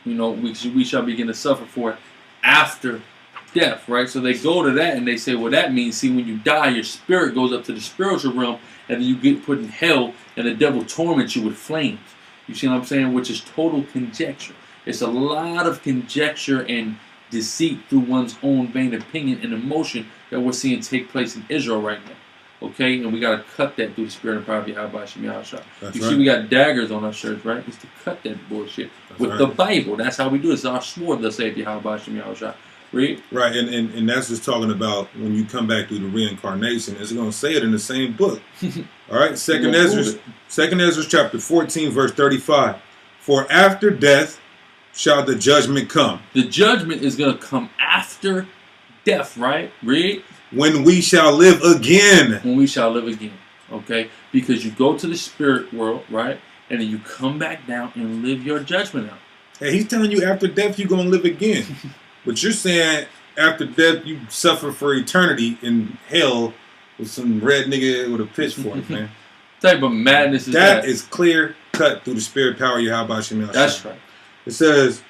You know, we shall begin to suffer for it after death, right? So they go to that and they say, well, that means, see, when you die, your spirit goes up to the spiritual realm, and then you get put in hell, and the devil torments you with flames. You see what I'm saying? Which is total conjecture. It's a lot of conjecture and deceit through one's own vain opinion and emotion that we're seeing take place in Israel right now. Okay? And we got to cut that through the spirit and power of Yahweh Shem Yahushua. You see, we got daggers on our shirts, right? It's to cut that bullshit with the Bible. That's how we do it. It's our sword, thus saith Yahweh Shem Yahushua. Read. Right, and that's just talking about when you come back through the reincarnation. It's going to say it in the same book. All right, 2nd Ezra chapter 14, verse 35. "For after death shall the judgment come." The judgment is going to come after death, right? Read. "When we shall live again." When we shall live again, okay? Because you go to the spirit world, right? And then you come back down and live your judgment out. Hey, he's telling you after death you're going to live again. But you're saying after death you suffer for eternity in hell with some red nigga with a pitchfork, man. What type of madness is that? That is clear cut through the spirit power of Yahweh Shem Yahushua. That's right. It says,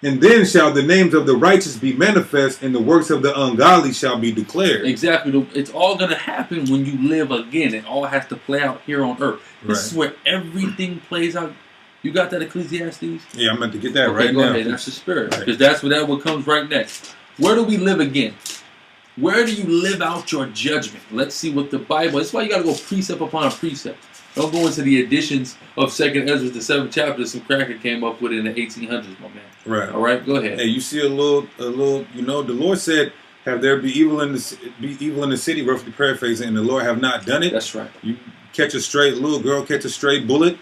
"And then shall the names of the righteous be manifest, and the works of the ungodly shall be declared." Exactly. It's all going to happen when you live again. It all has to play out here on earth. This is where everything plays out. You got that, Ecclesiastes? Yeah, I'm meant to get that right now. Ahead. That's the spirit. Because that's what comes right next. Where do we live again? Where do you live out your judgment? Let's see what the Bible... That's why you got to go precept upon precept. Don't go into the editions of 2nd Ezra, the 7th chapter, some cracker came up with it in the 1800s, my man. Right. All right, go ahead. Hey, you see a little, you know, the Lord said, "Have there be evil in the city," roughly paraphrasing, "and the Lord have not done it." That's right. You catch a little girl catch a stray bullet.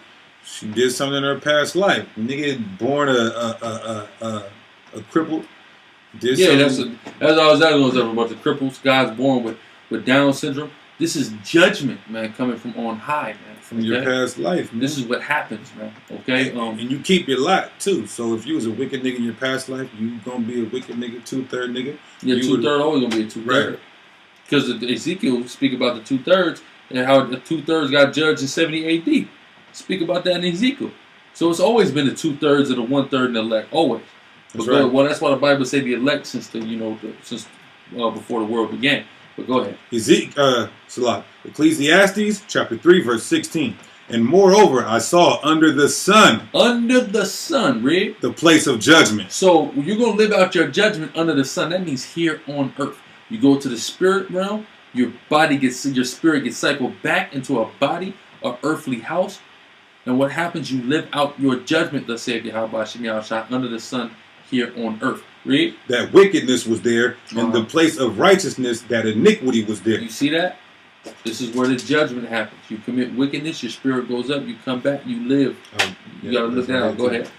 She did something in her past life. Nigga born a cripple. That's all I was talking about the cripples, guys born with Down syndrome. This is judgment, man, coming from on high, man. From your past life, man. This is what happens, man. Okay? And you keep your lot, too. So if you was a wicked nigga in your past life, you gonna be a wicked nigga, 2/3 nigga. Yeah, 2/3 always gonna be a 2/3. Right. Because Ezekiel speak about the 2/3 and how the 2/3 got judged in 70 AD. Speak about that in Ezekiel. So it's always been the 2/3 of the 1/3 in the elect, always. That's right. Well, that's why the Bible say the elect since before the world began. But go ahead. Ecclesiastes chapter 3, verse 16. "And moreover, I saw under the sun." Under the sun, read. "The place of judgment." So you're gonna live out your judgment under the sun. That means here on earth. You go to the spirit realm. Your spirit gets cycled back into a body, an earthly house. And what happens? You live out your judgment, thus saith Yahweh Shem Yahushua, under the sun here on earth. Read. "That wickedness was there, and the place of righteousness, that iniquity was there." You see that? This is where the judgment happens. You commit wickedness, your spirit goes up, you come back, you live. You got to look that up. Go ahead.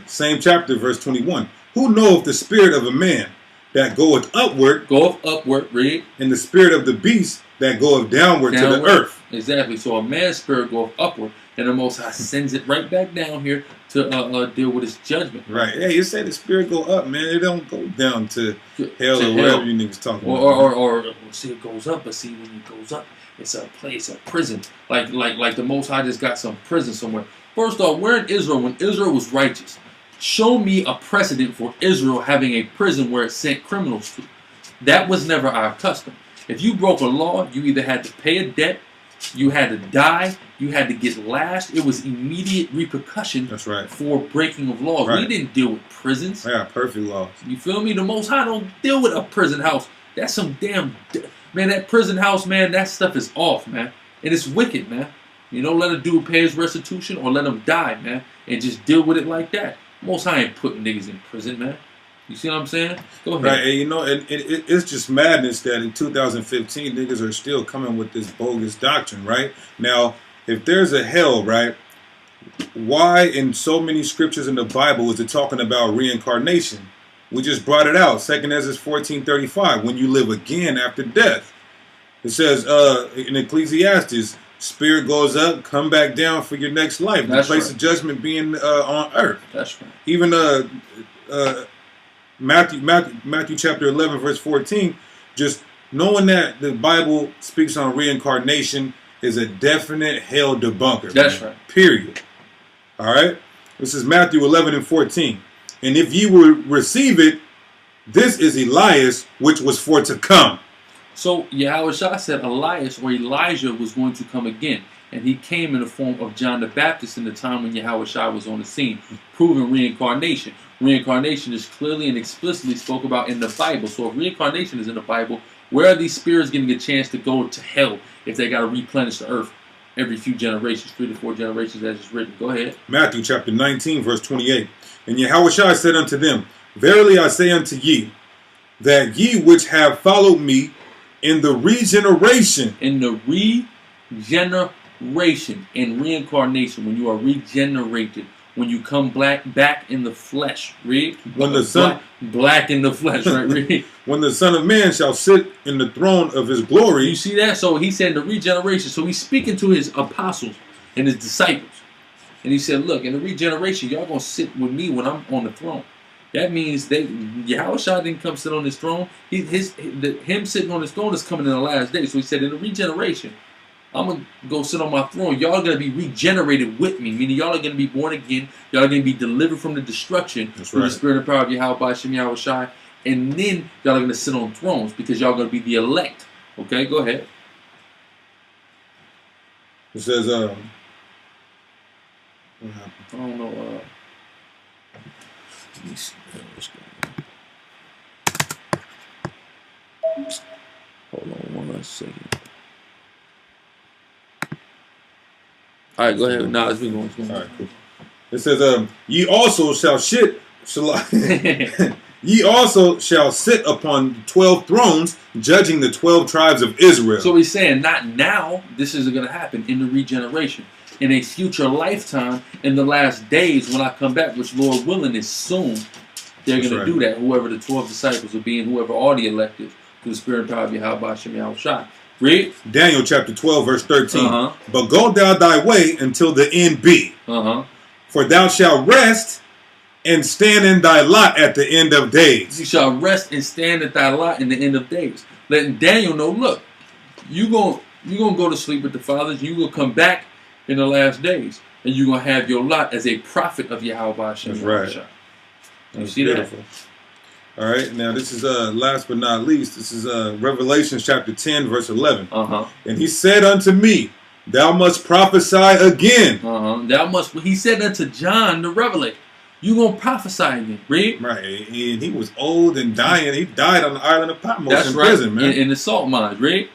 Same chapter, verse 21. Who knoweth the spirit of a man that goeth upward? Goeth upward, read. And the spirit of the beast that goeth downward to the earth. Exactly. So a man's spirit goeth upward, and the Most High sends it right back down here to deal with his judgment. Right. Hey, you say the spirit go up, man. It don't go down to hell or whatever you niggas talking about. Or see, it goes up, but see, when it goes up, it's a place, a prison. Like the Most High just got some prison somewhere. First off, we're in Israel when Israel was righteous. Show me a precedent for Israel having a prison where it sent criminals to. That was never our custom. If you broke a law, you either had to pay a debt, you had to die, you had to get lashed. It was immediate repercussion. That's right. For breaking of laws. Right. We didn't deal with prisons. Yeah, perfect laws. You feel me? The Most High don't deal with a prison house. That's some damn... Man, that prison house, man, that stuff is off, man. And it's wicked, man. You know, let a dude pay his restitution or let him die, man. And just deal with it like that. Most High ain't putting niggas in prison, man. You see what I'm saying? Go ahead. Right, and you know, it's just madness that in 2015 niggas are still coming with this bogus doctrine, right? Now, if there's a hell, right, why in so many scriptures in the Bible is it talking about reincarnation? We just brought it out, 2 Ezra 14:35, when you live again after death. It says in Ecclesiastes, spirit goes up, come back down for your next life. That's the place right. of judgment being on earth. That's right. Even Matthew chapter 11, verse 14, just knowing that the Bible speaks on reincarnation is a definite hell debunker. That's man. right. Period. All right? This is Matthew 11 and 14. And if ye will receive it, this is Elias, which was for to come. So Yahushua said Elias or Elijah was going to come again. And he came in the form of John the Baptist in the time when Yahushua was on the scene, proving reincarnation. Reincarnation is clearly and explicitly spoke about in the Bible. So if reincarnation is in the Bible, where are these spirits getting a chance to go to hell if they got to replenish the earth every few generations, 3 to 4 generations as it's written? Go ahead. Matthew chapter 19, verse 28. And Yahushua said unto them, Verily I say unto ye, that ye which have followed me in the regeneration. In the regeneration, in reincarnation, when you are regenerated, when you come back in the flesh, read. When the Son, black in the flesh, right? Read. When the Son of Man shall sit in the throne of his glory. You see that? So he said the regeneration. So he's speaking to his apostles and his disciples. And he said, look, in the regeneration, y'all going to sit with me when I'm on the throne. That means Yahushua didn't come sit on his throne. Him sitting on his throne is coming in the last day. So he said, in the regeneration, I'm going to go sit on my throne. Y'all are going to be regenerated with me. Meaning y'all are going to be born again. Y'all are going to be delivered from the destruction through the spirit and power of Yahweh Shem Yahushua. And then y'all are going to sit on thrones because y'all are going to be the elect. Okay, go ahead. It says, I don't know. Let me see what's going on. Hold on 1 second. All right, go ahead. Nah, it's been going. All right, cool. It says, ye also shall ye also shall sit upon 12 thrones, judging the 12 tribes of Israel. So he's saying, not now. This isn't going to happen in the regeneration. In a future lifetime, in the last days when I come back, which Lord willing is soon, they're going to do that. Whoever the 12 disciples will be and whoever are the elected through the spirit and power of Yahweh Shem Yahushua. Read. Daniel chapter 12, verse 13. But go thou thy way until the end be. For thou shalt rest and stand in thy lot at the end of days. You shall rest and stand at thy lot in the end of days. Letting Daniel know, look, you're going to go to sleep with the fathers. You're going to come back in the last days, and you're going to have your lot as a prophet of Yahweh Hashem. That's right. You see beautiful. That? All right, now this is last but not least, this is Revelation chapter 10, verse 11. And he said unto me, thou must prophesy again. He said unto John the Revelator, you going to prophesy again. Read. Right, and he was old and dying. He died on the island of Patmos in prison, man. In the salt mines. Read.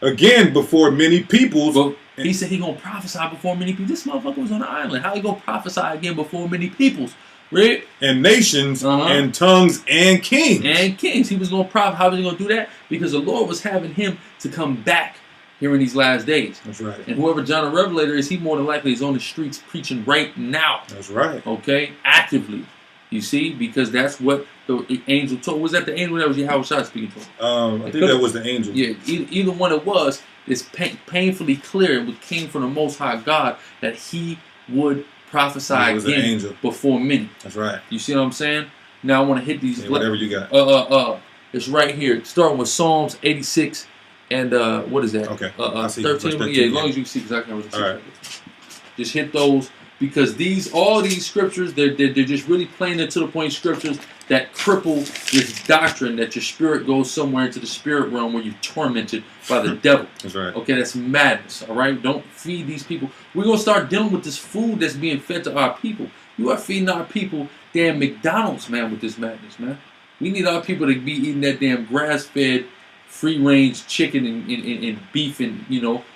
Again, before many peoples. But he said he going to prophesy before many people. This motherfucker was on the island. How he going to prophesy again before many peoples? Read. And nations and tongues and kings. And kings. He was going to prophesy. How was he going to do that? Because the Lord was having him to come back here in these last days. That's right. And whoever John the Revelator is, he more than likely is on the streets preaching right now. That's right. Okay? Actively. You see? Because that's what the angel told. Was that the angel that was Yahweh speaking to him? I think that was the angel. Yeah, either one it was, it's painfully clear it came from the Most High God that he would prophesy again before many. That's right. You see what I'm saying? Now I want to hit these. Yeah, whatever you got. It's right here. Starting with Psalms 86 and what is that? Okay. 13. Yeah, as long as you see exactly what it's right. Just hit those because all these scriptures, they're just really plain and to the point scriptures that cripple this doctrine that your spirit goes somewhere into the spirit realm where you're tormented by the devil. That's right. Okay, that's madness. All right, don't feed these people. We're gonna start dealing with this food that's being fed to our people. You are feeding our people damn McDonald's, man, with this madness, man. We need our people to be eating that damn grass-fed, free-range chicken and beef and,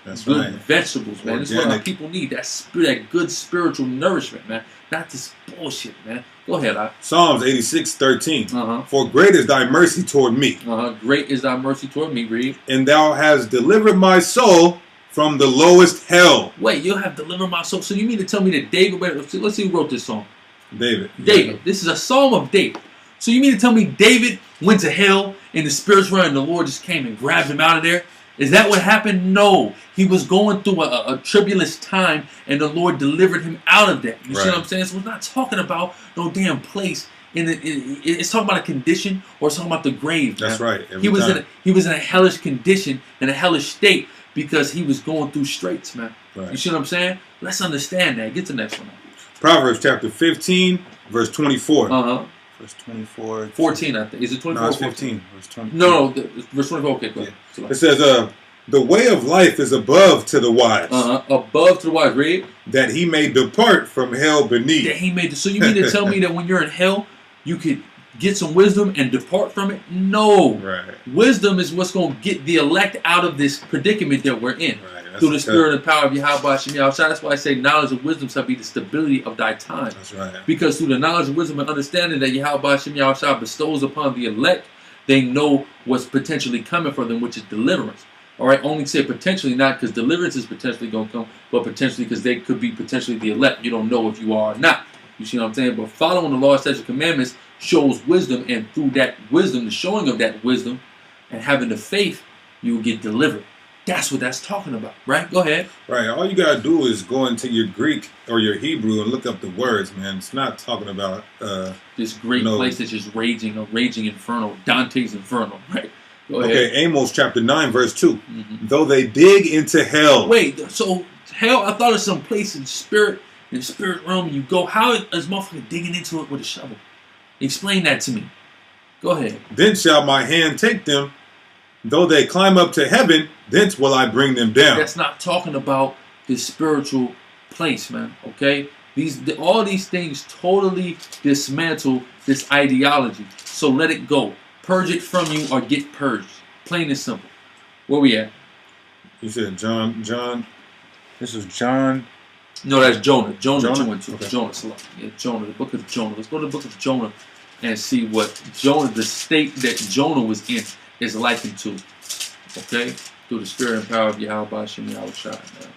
that's good right. vegetables, man. This is what our people need. That good spiritual nourishment, man. Not this bullshit, man. Go ahead, Psalms 86:13. For great is thy mercy toward me. Great is thy mercy toward me, read. And thou hast delivered my soul from the lowest hell. Wait, you have delivered my soul. So you mean to tell me that David, let's see who wrote this song. David. David. This is a psalm of David. So you mean to tell me David went to hell in the spiritual realm and the Lord just came and grabbed him out of there? Is that what happened? No. He was going through a tribulous time and the Lord delivered him out of that. You see what I'm saying? So we're not talking about no damn place. It's talking about a condition or it's talking about the grave. That's man. right. He was in a hellish condition, in a hellish state because he was going through straits, man. Right. You see what I'm saying? Let's understand that. Get to the next one. Proverbs chapter 15, verse 24. Verse 24. 14, I think. Is it 24 no, it's 15? 15. Verse 20. No, verse 24. Okay, go ahead. Yeah. It says, the way of life is above to the wise. Above to the wise. Read. That he may depart from hell beneath. That he may. So you mean to tell me that when you're in hell, you could get some wisdom and depart from it? No. Right. Wisdom is what's going to get the elect out of this predicament that we're in. Right. Through the spirit and power of Yahweh Shem Yahweh. That's why I say knowledge and wisdom shall be the stability of thy time. That's right. Because through the knowledge and wisdom and understanding that Yahweh Shem Yahweh bestows upon the elect, they know what's potentially coming for them, which is deliverance. All right, only say potentially, not because deliverance is potentially going to come, but potentially because they could be potentially the elect. You don't know if you are or not. You see what I'm saying? But following the law, statutes, and commandments shows wisdom, and through that wisdom, the showing of that wisdom, and having the faith, you will get delivered. That's what that's talking about, right? Go ahead. Right. All you gotta do is go into your Greek or your Hebrew and look up the words, man. It's not talking about this great place that's just raging, a raging inferno, Dante's Inferno, right? Go ahead. Okay, Amos chapter 9, verse 2. Though they dig into hell. Wait, so hell? I thought it's some place in the spirit realm. You go. How is motherfucker digging into it with a shovel? Explain that to me. Go ahead. Then shall my hand take them. Though they climb up to heaven, thence will I bring them down. That's not talking about this spiritual place, man. Okay? All these things totally dismantle this ideology. So let it go. Purge it from you or get purged. Plain and simple. Where we at? You said John. This is John. No, that's Jonah. Jonah 2 and 2. Okay. Jonah. Yeah, Jonah. The book of Jonah. Let's go to the book of Jonah and see what Jonah, the state that Jonah was in, is likened to. Okay? Through the spirit and power of Yahweh Shem Yahweh Shai, man.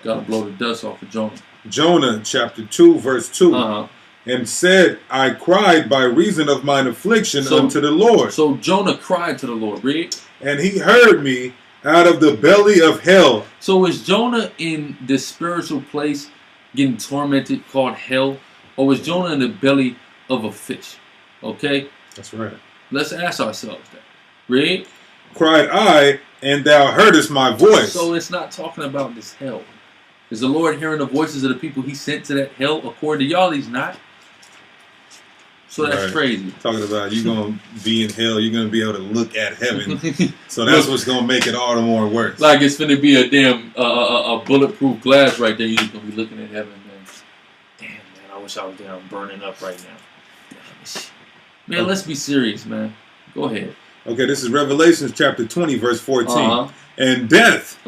Gotta blow the dust off of Jonah. Jonah chapter 2, verse 2. And said, I cried by reason of mine affliction unto the Lord. So Jonah cried to the Lord. Read. And he heard me out of the belly of hell. So is Jonah in this spiritual place getting tormented called hell? Or was Jonah in the belly of a fish? Okay? That's right. Let's ask ourselves that. Read. Cried I, and thou heardest my voice. So it's not talking about this hell. Is the Lord hearing the voices of the people he sent to that hell? According to y'all, he's not. So that's crazy. Talking about you going to be in hell, you're going to be able to look at heaven. So that's what's going to make it all the more worse. Like it's going to be a damn a bulletproof glass right there. You're just going to be looking at heaven, man. Damn, man, I wish I was down burning up right now. Man, let's be serious, man. Go ahead. Okay, this is Revelation chapter 20, verse 14. And death,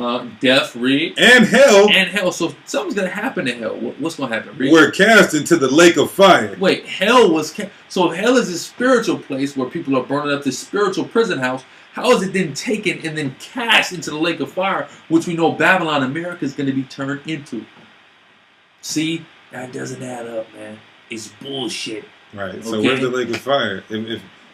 read. And hell. So something's going to happen in hell. What's going to happen? Read. Were cast into the lake of fire. Wait, hell was cast. So hell is a spiritual place where people are burning up, this spiritual prison house. How is it then taken and then cast into the lake of fire, which we know Babylon, America, is going to be turned into? See, that doesn't add up, man. It's bullshit. Right. So where's the lake of fire?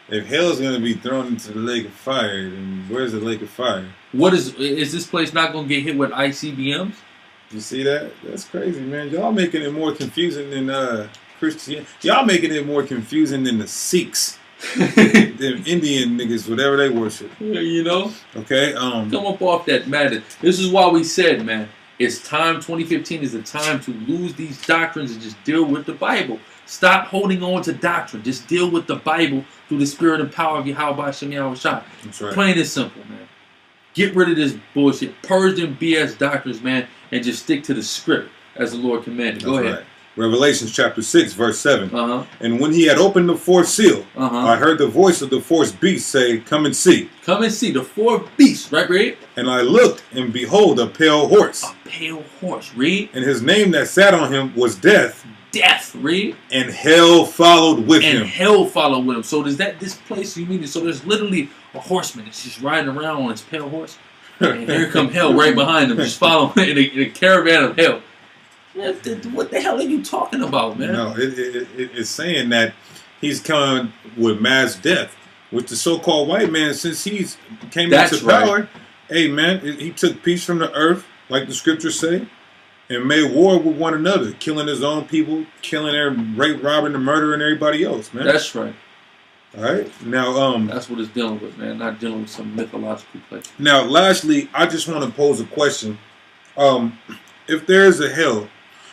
If hell is going to be thrown into the lake of fire, then where's the lake of fire? What is this place not going to get hit with ICBMs? You see that? That's crazy, man. Y'all making it more confusing than Christianity. Y'all making it more confusing than the Sikhs. Them Indian niggas, whatever they worship. You know? Okay. Come up off that matter. This is why we said, man, it's time. 2015 is the time to lose these doctrines and just deal with the Bible. Stop holding on to doctrine. Just deal with the Bible through the spirit and power of Yahweh Hashem Yahushua. That's right. Plain and simple, man. Get rid of this bullshit. Purge them BS doctrines, man, and just stick to the script as the Lord commanded. Go ahead. Right. Revelation chapter 6, verse 7. And when he had opened the fourth seal, I heard the voice of the fourth beast say, "Come and see." Come and see. The fourth beast, right, read? And I looked, and behold, a pale horse. A pale horse, read? And his name that sat on him was Death. Death, read? And hell followed with him. And hell followed with him. So does that, this place, you mean, so there's literally a horseman that's just riding around on his pale horse? And here come hell right behind him, just following in a caravan of hell. What the hell are you talking about, man? No, it's saying that he's coming with mass death, which the so-called white man, since he's came into power, right. Hey, man, he took peace from the earth, like the scriptures say, and made war with one another, killing his own people, killing their rape, robbing, and murdering everybody else, man. That's right. All right. Now, that's what it's dealing with, man. Not dealing with some mythological place. Now, lastly, I just want to pose a question. If there's a hell,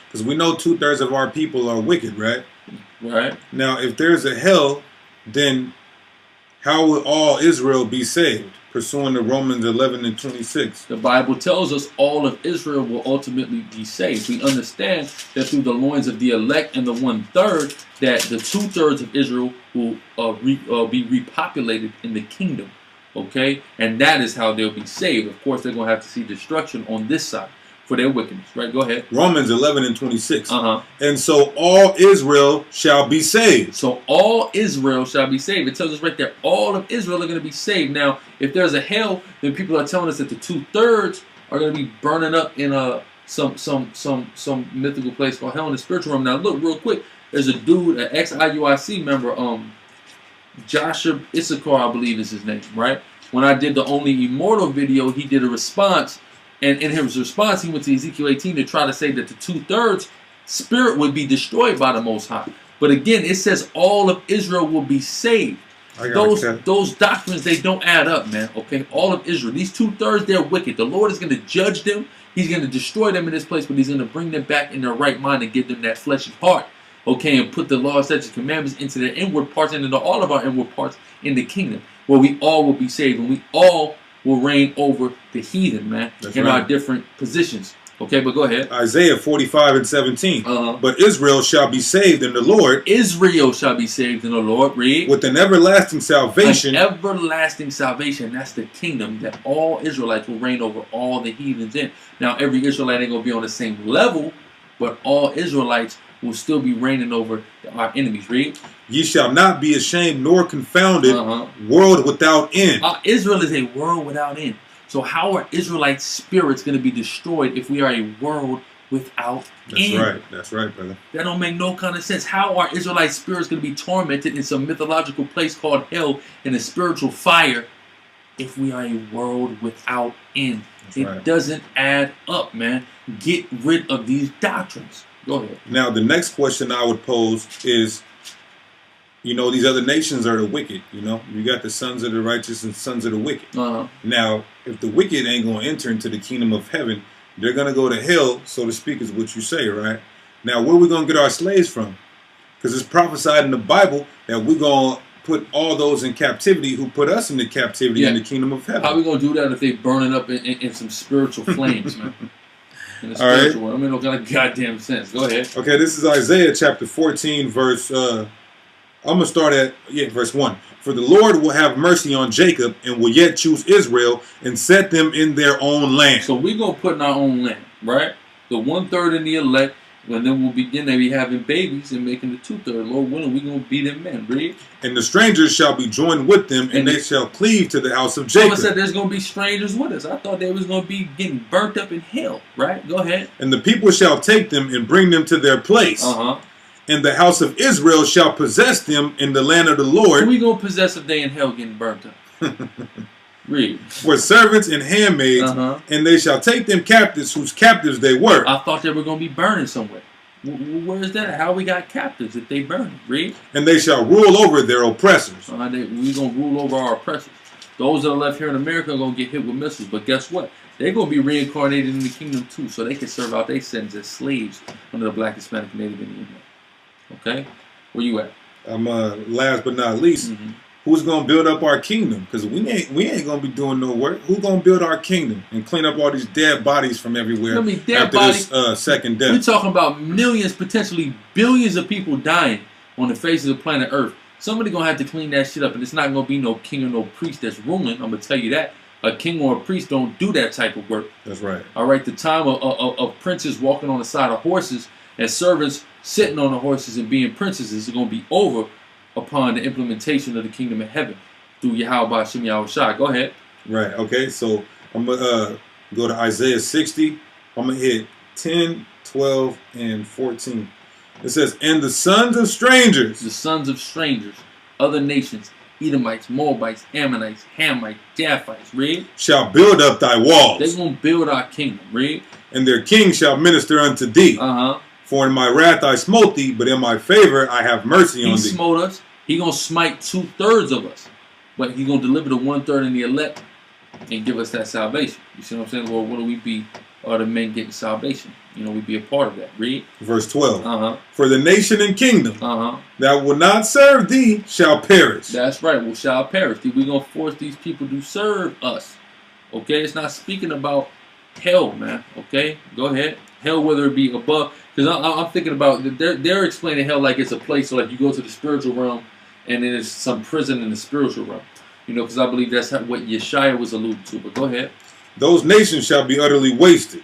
because we know 2/3 of our people are wicked, right? Right. Now, if there's a hell, then how will all Israel be saved? Pursuing to Romans 11 and 26. The Bible tells us all of Israel will ultimately be saved. We understand that through the loins of the elect and the 1/3, that the 2/3 of Israel will be repopulated in the kingdom. Okay? And that is how they'll be saved. Of course, they're going to have to see destruction on this side for their wickedness. Right? Go ahead. Romans 11 and 26. And so all Israel shall be saved. So all Israel shall be saved. It tells us right there, all of Israel are going to be saved. Now, if there's a hell, then people are telling us that the 2/3 are going to be burning up in some mythical place called hell in the spiritual realm. Now, look real quick. There's a dude, an ex-IUIC member, Joshua Issachar, I believe is his name, right? When I did the Only Immortal video, he did a response. And in his response, he went to Ezekiel 18 to try to say that the 2/3 spirit would be destroyed by the Most High. But again, it says all of Israel will be saved. Those doctrines, they don't add up, man. Okay, all of Israel, these 2/3, they're wicked. The Lord is going to judge them. He's going to destroy them in this place, but he's going to bring them back in their right mind and give them that fleshy heart. Okay, and put the law, statutes, commandments into their inward parts and into all of our inward parts in the kingdom, where we all will be saved and we all will reign over the heathen, man, in our different positions. Okay, but go ahead. Isaiah 45 and 17. But Israel shall be saved in the Lord. Israel shall be saved in the Lord. Read. With an everlasting salvation. An everlasting salvation. That's the kingdom that all Israelites will reign over all the heathens in. Now, every Israelite ain't going to be on the same level, but all Israelites will still be reigning over our enemies. Read. Ye shall not be ashamed nor confounded, world without end. Israel is a world without end. So how are Israelite spirits going to be destroyed if we are a world without end? That's right, brother. That don't make no kind of sense. How are Israelite spirits going to be tormented in some mythological place called hell in a spiritual fire if we are a world without end? It doesn't add up, man. Get rid of these doctrines. Go ahead. Now, the next question I would pose is, you know, these other nations are the wicked, you know. You got the sons of the righteous and sons of the wicked. Now, if the wicked ain't going to enter into the kingdom of heaven, they're going to go to hell, so to speak, is what you say, right? Now, where are we going to get our slaves from? Because it's prophesied in the Bible that we're going to put all those in captivity who put us into captivity in the kingdom of heaven. How are we going to do that if they burning up in some spiritual flames, man? In the spiritual world. I mean, no kind of goddamn sense. Go ahead. Okay, this is Isaiah chapter 14, verse I'm gonna start at verse 1. For the Lord will have mercy on Jacob and will yet choose Israel and set them in their own land. So we're gonna put in our own land, right? The 1/3 in the elect, and then we'll begin to be having babies and making the 2/3. Lord willing, we're gonna be them men, read. And the strangers shall be joined with them, and they shall cleave to the house of Jacob. Someone said there's gonna be strangers with us. I thought they was gonna be getting burnt up in hell, right? Go ahead. And the people shall take them and bring them to their place. And the house of Israel shall possess them in the land of the Lord. Who we gonna possess if they in hell getting burnt up? Read. For servants and handmaids, and they shall take them captives whose captives they were. I thought they were going to be burning somewhere. Where is that? How we got captives if they burn? Read. And they shall rule over their oppressors. We're going to rule over our oppressors. Those that are left here in America are going to get hit with missiles. But guess what? They're going to be reincarnated in the kingdom too, so they can serve out their sins as slaves under the Black, Hispanic, Native Indian. Okay? Where you at? I'm last but not least. Who's gonna build up our kingdom? Because we ain't gonna be doing no work. Who's gonna build our kingdom and clean up all these dead bodies from everywhere after this second death? We're talking about millions, potentially billions of people dying on the face of the planet Earth. Somebody gonna have to clean that shit up, and it's not gonna be no king or no priest that's ruling. I'm gonna tell you that. A king or a priest don't do that type of work. That's right. All right. The time of princes walking on the side of horses and servants sitting on the horses and being princesses is gonna be over upon the implementation of the kingdom of heaven through Yahweh Hashem Yahushua. Go ahead. Right. Okay. So I'm gonna go to Isaiah 60. I'm gonna hit 10, 12, and 14. It says, "And the sons of strangers, other nations, Edomites, Moabites, Ammonites, Hamites, Japhites, read, shall build up thy walls. They're gonna build our kingdom, read. And their king shall minister unto thee. For in my wrath I smote thee, but in my favor I have mercy on thee." He smote us. He gonna smite 2/3 of us, but he gonna deliver the 1/3 in the elect and give us that salvation. You see what I'm saying? Well, what do we be? Are the men getting salvation? You know, we be a part of that. Read verse 12. For the nation and kingdom that will not serve thee shall perish. That's right. Well, shall perish. We gonna force these people to serve us. Okay, it's not speaking about hell, man. Okay, go ahead. Hell, whether it be above. Because I'm thinking about, they're explaining hell like it's a place, so like you go to the spiritual realm, and then there's some prison in the spiritual realm. You know, because I believe that's what Yeshaya was alluding to. But go ahead. Those nations shall be utterly wasted.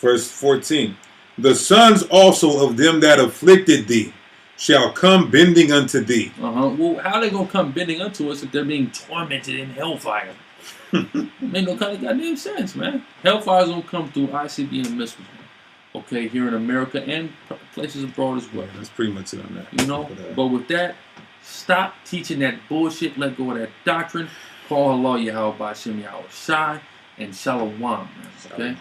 Verse 14. The sons also of them that afflicted thee shall come bending unto thee. Well, how are they going to come bending unto us if they're being tormented in hellfire? Make no kind of goddamn sense, man. Hellfire's going to come through ICB and missiles. Okay, here in America and places abroad as well. Yeah, that's pretty much it on that. You know, but with that, stop teaching that bullshit. Let go of that doctrine. Call Allah Yahweh Hashem Yahweh Shai and Shalom, man. Okay.